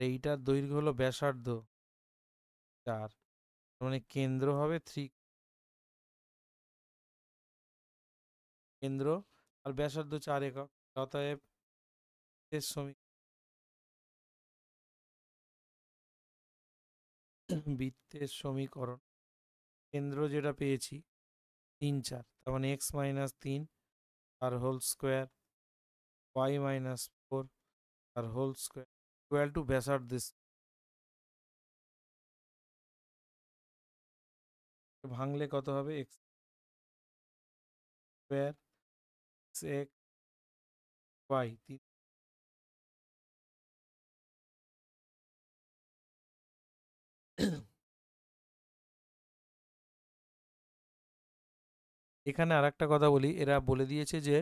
এইটার দৈর্ঘ্য হলো ব্যাসার্ধ 4, মানে কেন্দ্র হবে 3, কেন্দ্র আর ব্যাসার্ধ 4 একক। অতএব এর বৃত্তের সমীকরণ, কেন্দ্র যেটা পেয়েছি 3, 4, তার মানে এক্স মাইনাস 3 আর হোল স্কোয়ার, ওয়াই মাইনাস 4 আর হোল স্কোয়ার ইকুয়াল টু ব্যাসার্ধ ভাঙলে কত হবে? X square X Y. এখানে আর একটা কথা বলি, এরা বলে দিয়েছে যে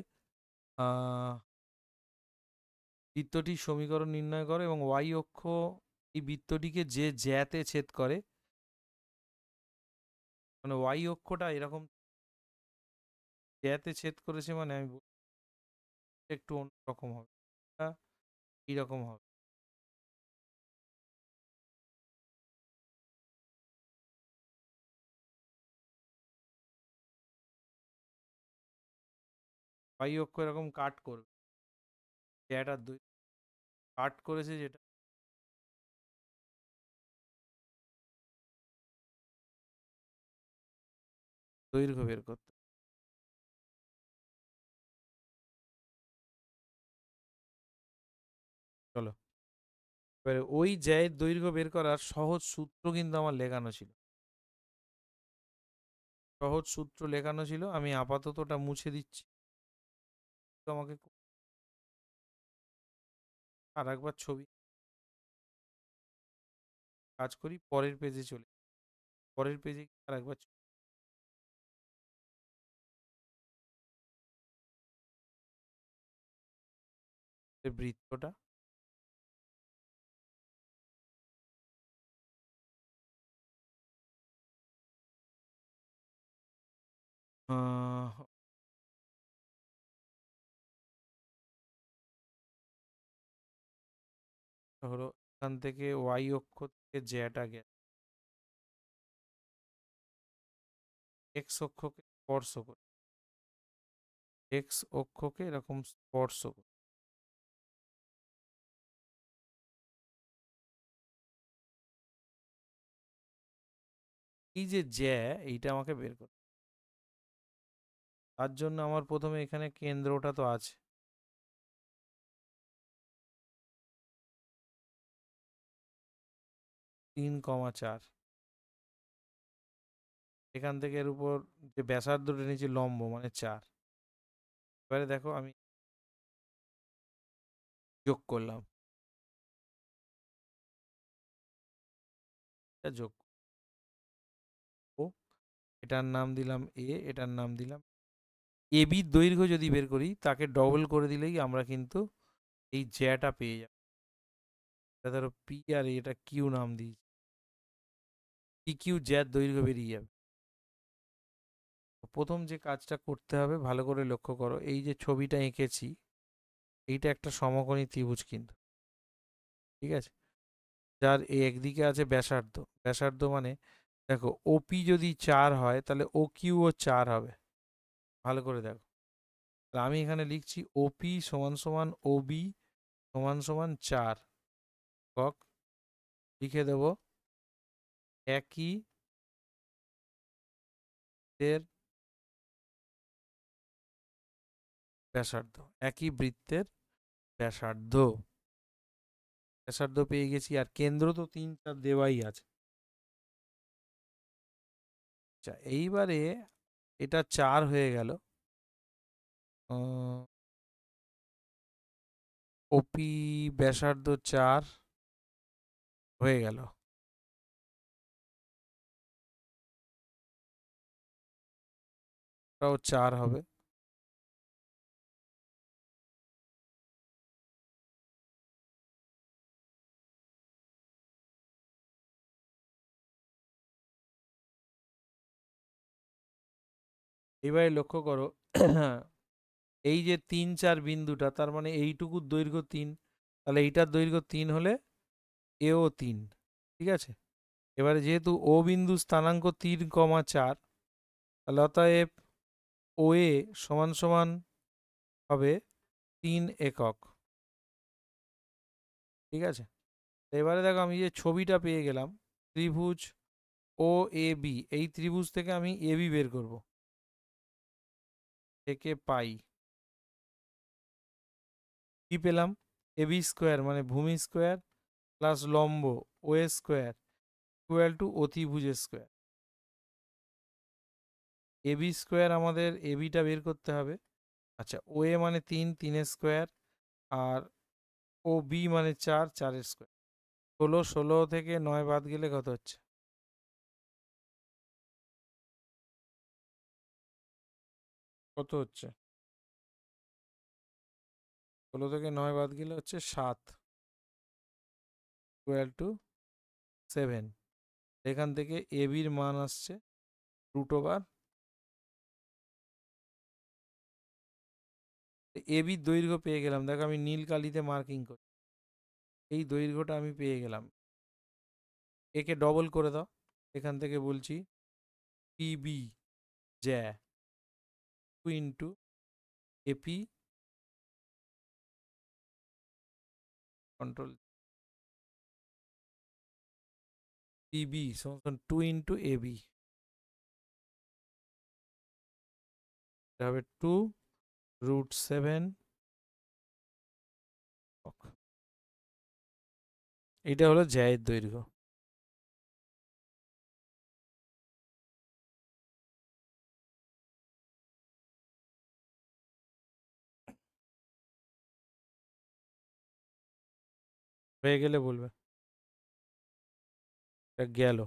বৃত্তটির সমীকরণ নির্ণয় করো এবং ওয়াই অক্ষ এই বৃত্তটিকে যে জ্যাতে ছেদ করে, মানে ওয়াই অক্ষটা এরকম জ্যাতে ছেদ করেছে, মানে আমি একটু অন্যরকম হবে, এইরকম হবে। ওয়াই অক্ষ এরকম কাট করবে, জ্যাট আর কাট করেছে যেটা দৈর্ঘ্য বের করতে। চলো, এবারে ওই জ্যায়ের দৈর্ঘ্য বের করার সহজ সূত্র কিন্তু আমার লেখানো ছিল, সহজ সূত্র লেখানো ছিল। আমি আপাতত ওটা মুছে দিচ্ছি, তো আমাকে আর একবার ছবি কাজ করি, পরের পেজে চলে, পরের পেজে আর একবার বৃত্তটা হলো এখান থেকে ওয়াই অক্ষ থেকে জ্যাটা গেছে, এক্স অক্ষকে স্পর্শ করে, এক্স অক্ষকে এরকম স্পর্শ করে। এই যে জ্যা, এইটা আমাকে বের করতে, তার জন্য আমার প্রথমে এখানে কেন্দ্রটা তো আছে, 3,4, এখান থেকে এর উপর যে ব্যাসার্ধটা নিচে লম্ব মানে 4। এবারে দেখো আমি যোগ করলাম, এটা যোগ ও, এটার নাম দিলাম এ, এটার নাম দিলাম এবি। দৈর্ঘ্য যদি বের করি তাকে ডবল করে দিলেই আমরা কিন্তু এই জ্যাটা পেয়ে যাব। এটা ধরো পি আর এটা কিউ নাম দিই, পি কিউ জ্যার দৈর্ঘ্য বেরিয়ে যাবে। প্রথম যে কাজটা করতে হবে ভালো করে লক্ষ্য করো, এই যে ছবিটা এঁকেছি এইটা একটা সমকোণী ত্রিভুজ কিন্তু, ঠিক আছে, যার একদিকে আছে ব্যাসার্ধ, ব্যাসার্ধ মানে দেখো ওপি যদি 4 হয় তাহলে ও কিউও 4 হবে, ভালো করে দেখো। আমি এখানে লিখছি ওপি সমান সমান ওবি সমান সমান 4, কক লিখে দেব একই এর ব্যাসার্ধ, একই বৃত্তের ব্যাসার্ধ, ব্যাসার্ধ পেয়ে গেছি। আর কেন্দ্র তো 3-4 দেওয়াই আছে। আচ্ছা এইবারে এটা 4 হয়ে গেল, ওপি ব্যাসার্ধ 4 হয়ে গেল, ওটাও 4 হবে। এবারে লক্ষ্য করো এই যে 3-4 বিন্দুটা, তার মানে এইটুকুর দৈর্ঘ্য 3, তাহলে এইটার দৈর্ঘ্য 3 হলে এও 3, ঠিক আছে। এবারে যেহেতু ও বিন্দু স্থানাঙ্ক 3,4, তাহলে অতএব ও এ সমান সমান হবে 3 একক, ঠিক আছে। এবারে দেখো আমি যে ছবিটা পেয়ে গেলাম ত্রিভুজ ও এ বি, এই ত্রিভুজ থেকে আমি এ বি বের করব, একে পাই, কি পেলাম, এ বি স্কোয়ার মানে ভূমি স্কোয়ার প্লাস লম্ব ও এ স্কোয়ার ইকুয়াল টু অতিভুজ স্কোয়ার। এ বি স্কোয়ার আমাদের এ বিটা বের করতে হবে। আচ্ছা ও এ মানে 3, 3 স্কোয়ার, আর ও বি মানে 4, 4 স্কোয়ার। 16, 16 থেকে 9 বাদ গেলে কত হচ্ছে, কত হচ্ছে, 16 থেকে 9 বাদ গেলে হচ্ছে 7 ইকুয়াল টু 7। এখান থেকে এ বির মান আসছে √, এ বির দৈর্ঘ্য পেয়ে গেলাম, দেখো আমি নীল কালিতে মার্কিং করি, এই দৈর্ঘ্যটা আমি পেয়ে গেলাম। একে ডবল করে দাও, এখান থেকে বলছি পিবি জ্যা 2 ইন্টু এপি কন্ট্রোল, পিবি সমান 2 ইন্টু এবি, এটা হবে 2√7, এটা হলো জ্যায়ের দৈর্ঘ্য। হয়ে গেলে বলবে, এটা গেল।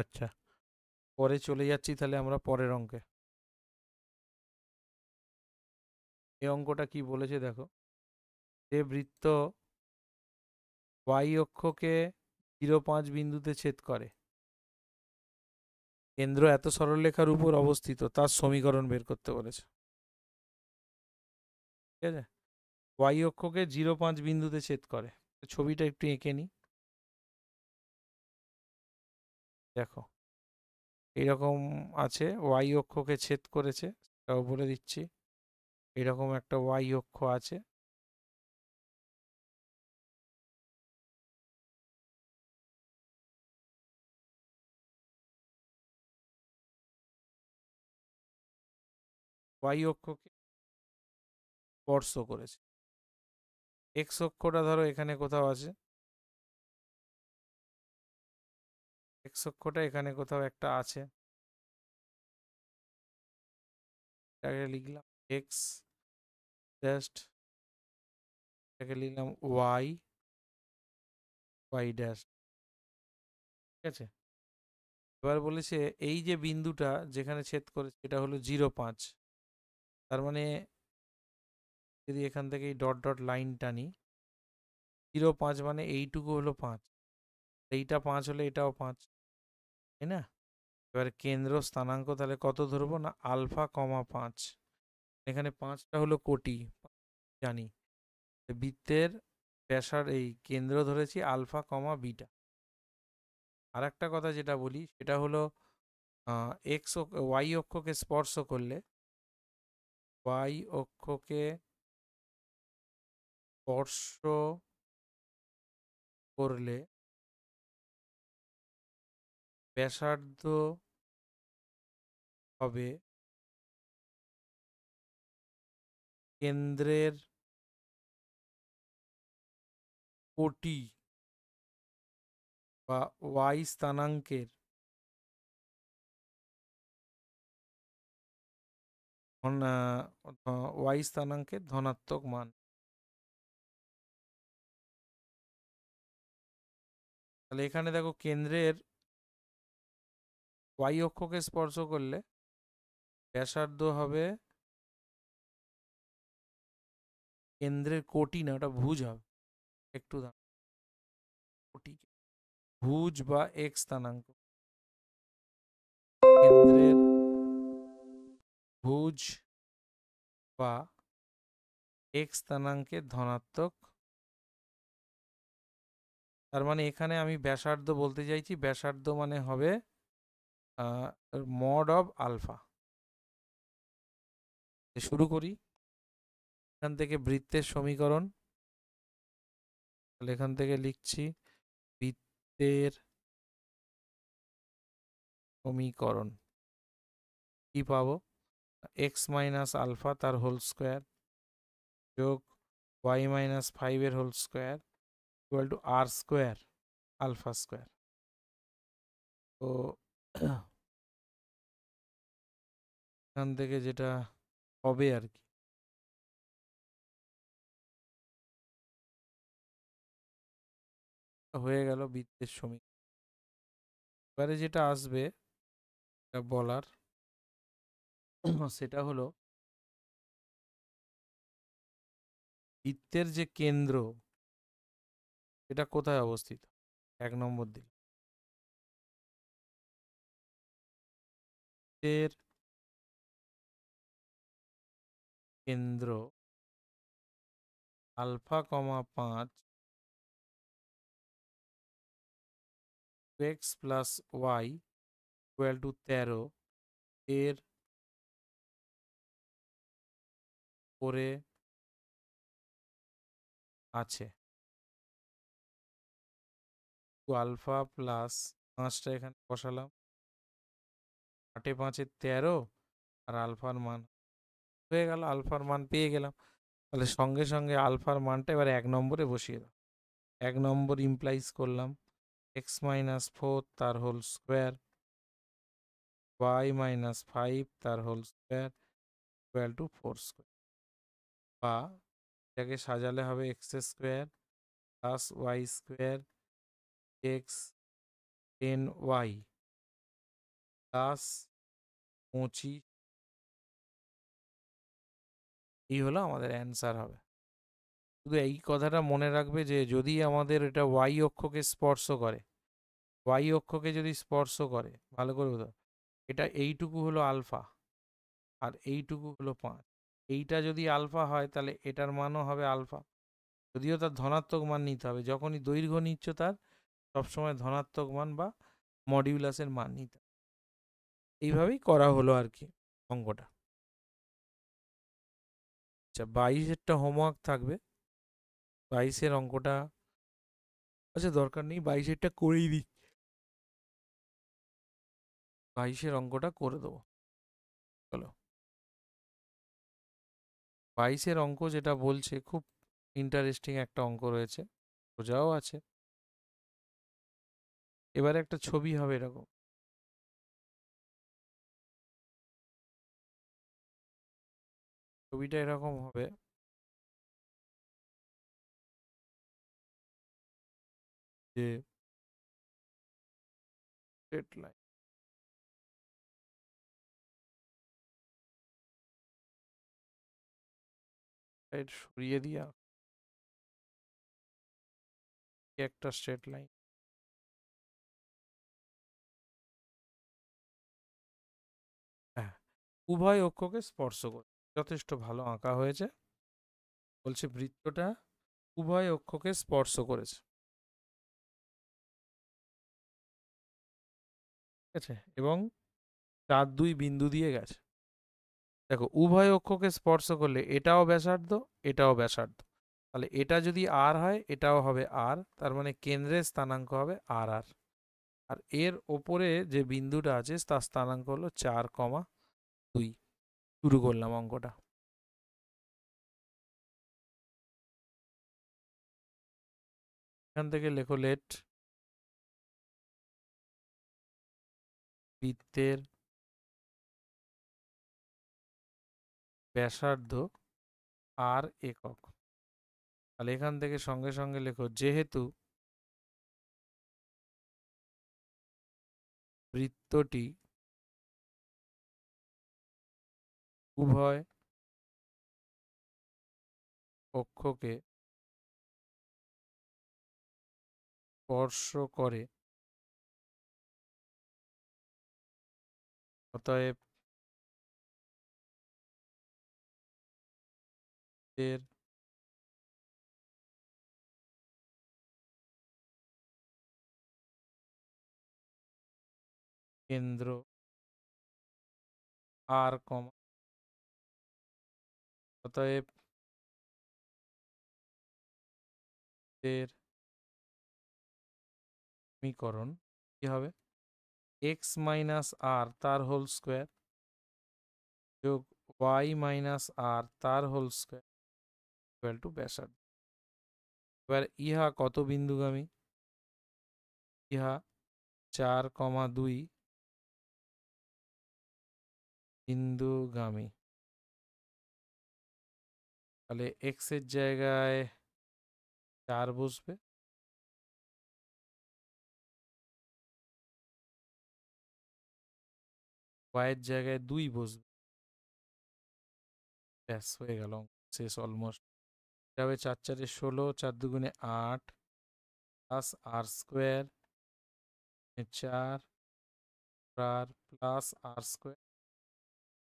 আচ্ছা, পরে চলে যাচ্ছি তাহলে আমরা পরের অঙ্কে। এই অঙ্কটা কি বলেছে দেখো, যে বৃত্ত y অক্ষকে 0.5 বিন্দুতে ছেদ করে, কেন্দ্র এত সরলরেখার উপর অবস্থিত, তার সমীকরণ বের করতে বলেছে। ঠিক আছে, y অক্ষকে 0.5 বিন্দুতে ছেদ করে। ছবিটা একটু এঁকে নিই। দেখো, এইরকম আছে, y অক্ষকে ছেদ করেছে, সেটাও বলে দিচ্ছি। এরকম একটা y অক্ষ আছে, y অক্ষকে স্পর্শ করেছে। x অক্ষটা ধরো এখানে কোথাও আছে, x অক্ষটা এখানে কোথাও একটা আছে, এটাকে লিখলাম x, জাস্ট এটাকে লিখলাম y, y ড্যাশ। ঠিক আছে, এবার বলেছে এই যে বিন্দুটা যেখানে ছেদ করেছে এটা হলো 0.5, তার মানে যদি এখান থেকে এই ডট ডট লাইন টানি, 0.5 মানে এইটুকু হলো 5, এইটা 5 হলে এটাও 5, তাই না? এবার কেন্দ্র স্থানাঙ্ক তাহলে কত ধরবো না, আলফা কমা 5। এখানে 5টা হলো কোটি, জানি। বৃত্তের ব্যাসার এই কেন্দ্র ধরেছি আলফা কমা বিটা। আর একটা কথা যেটা বলি সেটা হলো এক্স ওয়াই অক্ষকে স্পর্শ করলে, ওয়াই অক্ষকে স্পর্শ করলে ব্যাসার্ধ হবে কেন্দ্রের কোটি বা ওয়াই স্থানাঙ্কের ওয়াই স্থানাঙ্কের ধনাত্মক মান। তাহলে এখানে দেখো, কেন্দ্রের ওয়াই অক্ষকে স্পর্শ করলে ব্যাসার্ধ হবে কেন্দ্রের কোটি, না ওটা ভুজ হবে, একটু কোটি, ভুজ বা এক্স স্থানাঙ্ক, কেন্দ্রের ভুজ বা এক্স স্থানাঙ্কের ধনাত্মক। তার মানে এখানে আমি ব্যাসার্ধ বলতে চাইছি, ব্যাসার্ধ মানে হবে মড অফ আলফা। শুরু করি এখান থেকে, বৃত্তের সমীকরণ। তাহলে এখান থেকে লিখছি বৃত্তের সমীকরণ। কি পাবো, এক্স মাইনাস আলফা তার হোল স্কোয়ার যোগ ওয়াই মাইনাস 5 এর whole square equal to R square alpha square. তো এখান থেকে যেটা হবে আর কি, হয়ে গেল বৃত্তের সমীকরণ। এবারে যেটা আসবে বলার সেটা হলো বৃত্তের যে কেন্দ্র এটা কোথায় অবস্থিত। 1 নম্বর দিল, বৃত্তের কেন্দ্র alpha comma 5 X plus Y equal to 13 এর পরে আছে। আলফা প্লাস 5টা এখানে বসালাম, 8 এ 5 এ 13, আর আলফার মান হয়ে গেল, আলফার মান পেয়ে গেলাম। তাহলে সঙ্গে সঙ্গে আলফার মানটা এবার 1 নম্বরে বসিয়ে দাও। 1 নম্বর ইমপ্লাইজ করলাম এক্স মাইনাস 4 তার হোল স্কোয়ার ওয়াই মাইনাস 5 তার whole square equal to 4 square, বা এটাকে সাজালে হবে X square plus Y square X 10 Y plus 25, এই হলো আমাদের অ্যান্সার হবে। শুধু এই কথাটা মনে রাখবে যে যদি আমাদের এটা ওয়াই অক্ষকে স্পর্শ করে, ওয়াই অক্ষকে যদি স্পর্শ করে, ভালো করে বোঝো, এটা এইটুকু হলো আলফা আর এইটুকু হলো 5। এইটা যদি আলফা হয় তাহলে এটার মানও হবে আলফা, যদিও তার ধনাত্মক মান নিতে হবে। যখনই দৈর্ঘ্য নিচ্ছ তার সবসময় ধনাত্মক মান বা মডিউলাসের মান নিতে হবে। এইভাবেই করা হলো আর কি অঙ্কটা। আচ্ছা, 22-এরটা হোমওয়ার্ক থাকবে। 22-এর অঙ্কটা, আচ্ছা দরকার নেই, 22-এরটা করেই দিই। 22-এর অঙ্কটা করে দেবো, চলো। 22-এর অঙ্ক যেটা বলছে, খুব ইন্টারেস্টিং একটা অঙ্ক রয়েছে, সোজাও আছে। এবারে একটা ছবি হবে এরকম, ছবিটা এরকম হবে যে স্ট্রেট লাইন, সরিয়ে দিয়া একটা স্ট্রেট লাইন, হ্যাঁ, উভয় অক্ষকে স্পর্শ করে, যথেষ্ট ভালো আঁকা হয়েছে। বলছে বৃত্তটা উভয় অক্ষকে স্পর্শ করেছে, ঠিক আছে, এবং 4-2 বিন্দু দিয়ে গেছে। দেখো উভয় অক্ষকে স্পর্শ করলে এটাও ব্যাসার্ধ, এটাও ব্যাসার্ধ, তাহলে এটা যদি আর হয় এটাও হবে আর, তার মানে কেন্দ্রের স্থানাঙ্ক হবে আর আর। আর এর ওপরে যে বিন্দুটা আছে তার স্থানাঙ্ক হলো 4,2। শুরু করলাম অঙ্কটা। এখান থেকে লেখো লেট বৃত্তের ব্যাসার্ধ আর একক। তাহলে এখান থেকে সঙ্গে সঙ্গে লেখো যেহেতু বৃত্তটি উভয় অক্ষকে স্পর্শ করে, অতএব এর কেন্দ্র আর কমা, অতএব এর সমীকরণ কি হবে? এক্স মাইনাস আর তার হোল স্কোয়ার যোগ ওয়াই মাইনাস আর তার হোল স্কোয়ার ইকুয়াল টু ব্যাসার্ধ। এবার ইহা কত বিন্দুগামী? ইহা 4,2 বিন্দুগামী। তাহলে এক্স এর জায়গায় 4 বসবে, ওয়াই এর জায়গায় 2 বসবে, ব্যাস হয়ে গেল, শেষ অলমোস্ট। এটা হবে 4×4 16, 4×2 8 প্লাস আর স্কোয়ার 4 আর প্লাস আর স্কোয়ার,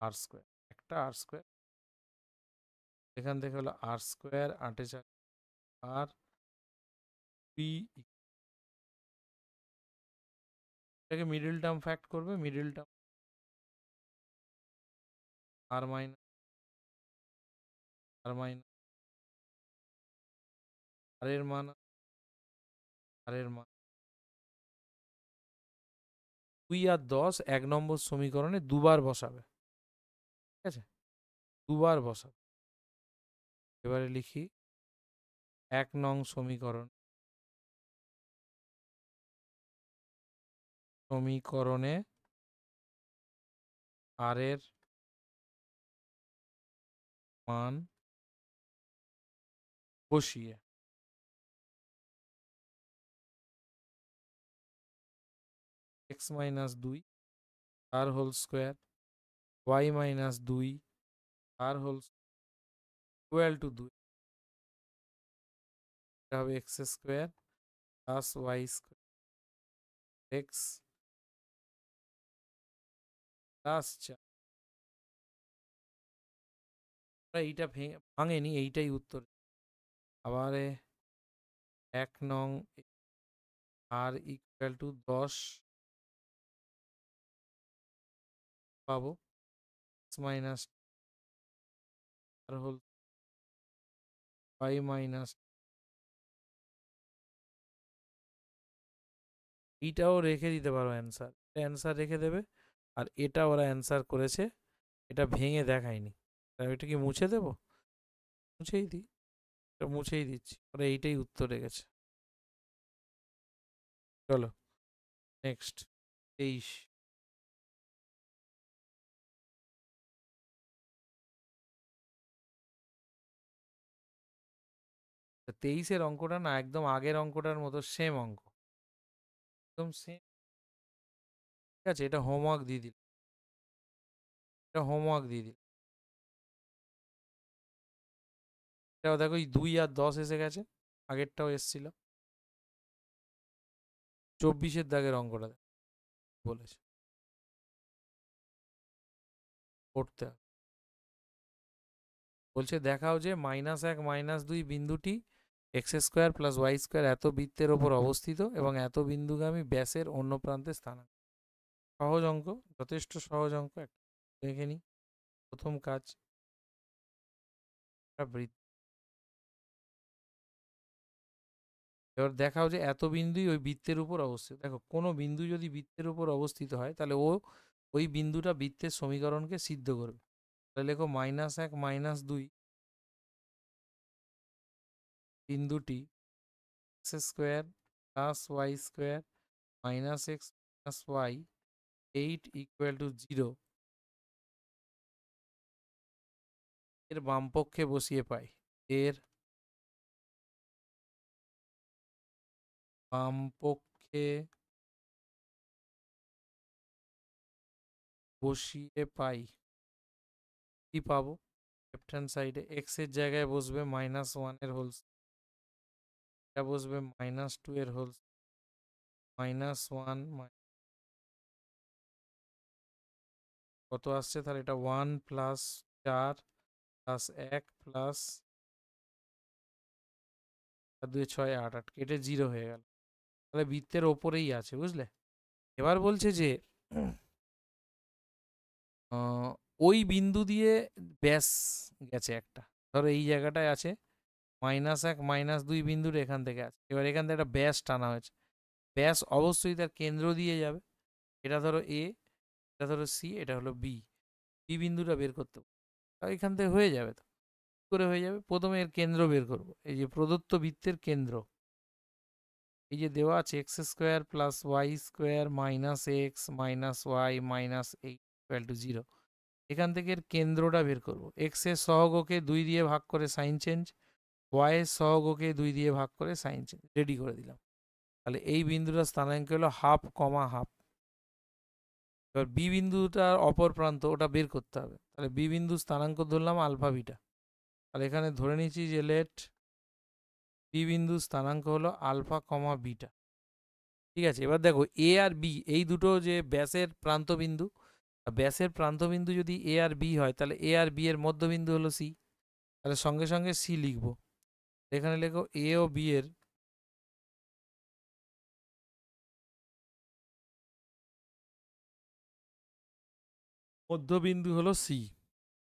আর স্কোয়ার একটা আর স্কোয়ার, এখান থেকে হলো আর স্কোয়ার 8 4 আর পি, এটাকে মিডল টার্ম ফ্যাক্ট করবে, মিডল টার্ম আর মাইনাস আর মাইনাস আর এর মান, আর এর মান 2 আর 10 1 নম্বর সমীকরণে দুবার বসাবে, ঠিক আছে, দুবার বসাবে। এবারে লিখি 1 নং সমীকরণ, সমীকরণে আর এর মান বসিয়ে x - 2 তার হোল স্কোয়ার ওয়াই মাইনাস 2 তার হোল ইকুয়াল টু 2, এটা হবে X square plus Y square X plus 4। এইটা ভাঙেনি, এইটাই উত্তর। আবার 1 নং আর ইকুয়াল টু 10 পাবো মাইনাস আর হোল ওয়াই মাইনাস, এইটাও রেখে দিতে পারো অ্যান্সার, অ্যান্সার রেখে দেবে। আর এটা ওরা অ্যান্সার করেছে, এটা ভেঙে দেখায়নি, এটা কি মুছে দেবো? মুছেই দিই, এটা মুছেই দিচ্ছি, ওরা এইটাই উত্তর রেখেছে। চলো নেক্সট 23। 23-এর অঙ্কটা না একদম আগের অঙ্কটার মতো সেম অঙ্ক, একদম সেম। ঠিক আছে, এটা হোমওয়ার্ক দিয়ে দিল, এটা হোমওয়ার্ক দিয়ে দিল। এটাও দেখো 2 আর 10 এসে গেছে, আগেরটাও এসছিল। 24-এর দাগের অঙ্কটা বলেছে করতে হবে। বলছে দেখাও যে -1 -2 বিন্দুটি X square plus Y square এত বৃত্তের ওপর অবস্থিত এবং এত বিন্দুগামী ব্যাসের অন্য প্রান্তে স্থানাঙ্ক। সহজ অঙ্ক, যথেষ্ট সহজ অঙ্ক। একটা দেখে নি, প্রথম কাজ বৃত্ত। এবার দেখাও যে এত বিন্দুই ওই বৃত্তের উপর অবস্থিত। দেখো কোনো বিন্দু যদি বৃত্তের উপর অবস্থিত হয় তাহলে ওই বিন্দুটা বৃত্তের সমীকরণকে সিদ্ধ করবে। তাহলে লেখো -1 -2 বিন্দুটি X square plus Y square -x - y 8 = 0 এর বামপক্ষে বসিয়ে পাই। এর বামপক্ষে বসিয়ে পাই, কি পাবো? লেফট হ্যান্ড সাইডে এক্স এর জায়গায় বসবে -1 এর হোল, এটা বসবে -2 এর হোল, -1 কত আসছে তাহলে? এটা 1 প্লাস 4 প্লাস 1 প্লাস 2 6 8 8 কেটে 0 হয়ে গেল। তাহলে বৃত্তের ওপরেই আছে, বুঝলে? এবার বলছে যে ওই বিন্দু দিয়ে ব্যাস গেছে একটা, ধরো এই জায়গাটায় আছে -1 -2 বিন্দুর এখান থেকে আছে। এবার এখান থেকে একটা ব্যাস টানা হয়েছে, ব্যাস অবশ্যই তার কেন্দ্র দিয়ে যাবে। এটা ধরো এ, এটা ধরো সি, এটা হলো বি। বি বিন্দুটা বের করতে এখান থেকে হয়ে যাবে। তো করে হয়ে যাবে, প্রথমে এর কেন্দ্র বের করব। এই যে প্রদত্ত বৃত্তের কেন্দ্র, এই যে দেওয়া আছে X square plus Y square -x -y -8 = 0, এখান থেকে এর কেন্দ্রটা বের করব। এক্স এর সহগকে 2 দিয়ে ভাগ করে সাইন চেঞ্জ, ওয়াই এর সহগকে 2 দিয়ে ভাগ করে সাইন চেঞ্জ, রেডি করে দিলাম। তাহলে এই বিন্দুটার স্থানাঙ্ক হলো 1/2, এবার বি বিন্দুটার অপর প্রান্ত ওটা বের করতে হবে। তাহলে বি বিন্দু স্থানাঙ্ক ধরলাম আলফা বিটা। তাহলে এখানে ধরে নিচ্ছি যে লেট বি বিন্দু স্থানাঙ্ক হলো আলফা কমা বিটা। ঠিক আছে, এবার দেখো এ আর বি এই দুটো যে ব্যাসের প্রান্তবিন্দু, ব্যাসের প্রান্তবিন্দু যদি এ আর বি হয় তাহলে এ আর বি এর মধ্যবিন্দু হলো সি। তাহলে সঙ্গে সঙ্গে সি লিখবো। এখানে লেখো এ ও বি এর মধ্যবিন্দু হলো সি।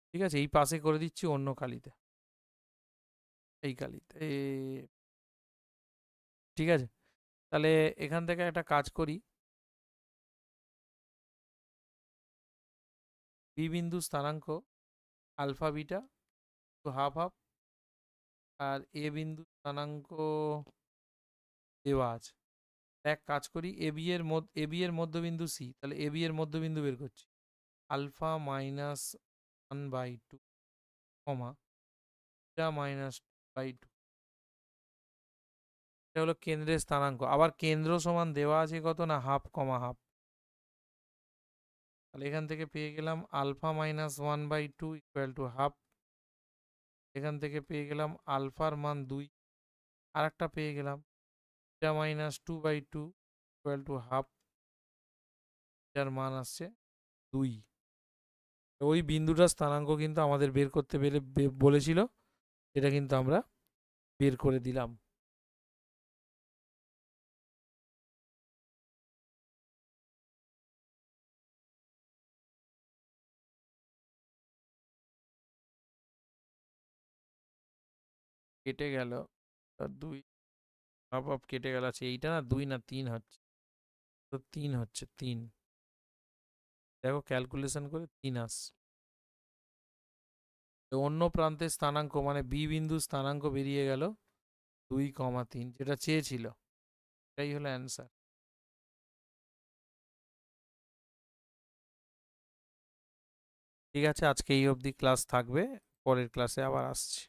ঠিক আছে, এই পাশে করে দিচ্ছি অন্য কালিতে, এই কালিতে। ঠিক আছে, তাহলে এখান থেকে একটা কাজ করি, বি বিন্দু স্থানাঙ্ক আলফা বিটা 1/2, আর এ বিন্দু স্থানাঙ্ক দেওয়া আছে। এক কাজ করি, এ বি এর মধ্যবিন্দু সি, তাহলে এ বি এর মধ্যবিন্দু বের করছি আলফা -1/2 কমা বিটা -2/2। এটা হলো কেন্দ্রের স্থানাঙ্ক। আবার কেন্দ্র সমান দেওয়া আছে কত না 1/2, তাহলে এখান থেকে পেয়ে গেলাম alpha minus 1/2 equal to half. এখান থেকে পেয়ে গেলাম আলফার মান 2, আর একটা পেয়ে গেলাম beta minus 2/2 equal to half, যার মান আসছে 2। ওই বিন্দুটার স্থানাঙ্ক কিন্তু আমাদের বের করতে বলেছিল, এটা কিন্তু আমরা বের করে দিলাম। কেটে গেল 2, হাফ হাফ কেটে গেল। আছে এইটা না 2 না 3 হচ্ছে, তো 3 হচ্ছে 3। দেখো ক্যালকুলেশন করে 3 আসছে। তো অন্য প্রান্তের স্থানাঙ্ক মানে বি বিন্দু স্থানাঙ্ক বেরিয়ে গেল 2,3, যেটা চেয়েছিল। এটাই হলো অ্যান্সার। ঠিক আছে, আজকে এই অবধি ক্লাস থাকবে, পরের ক্লাসে আবার আসছি।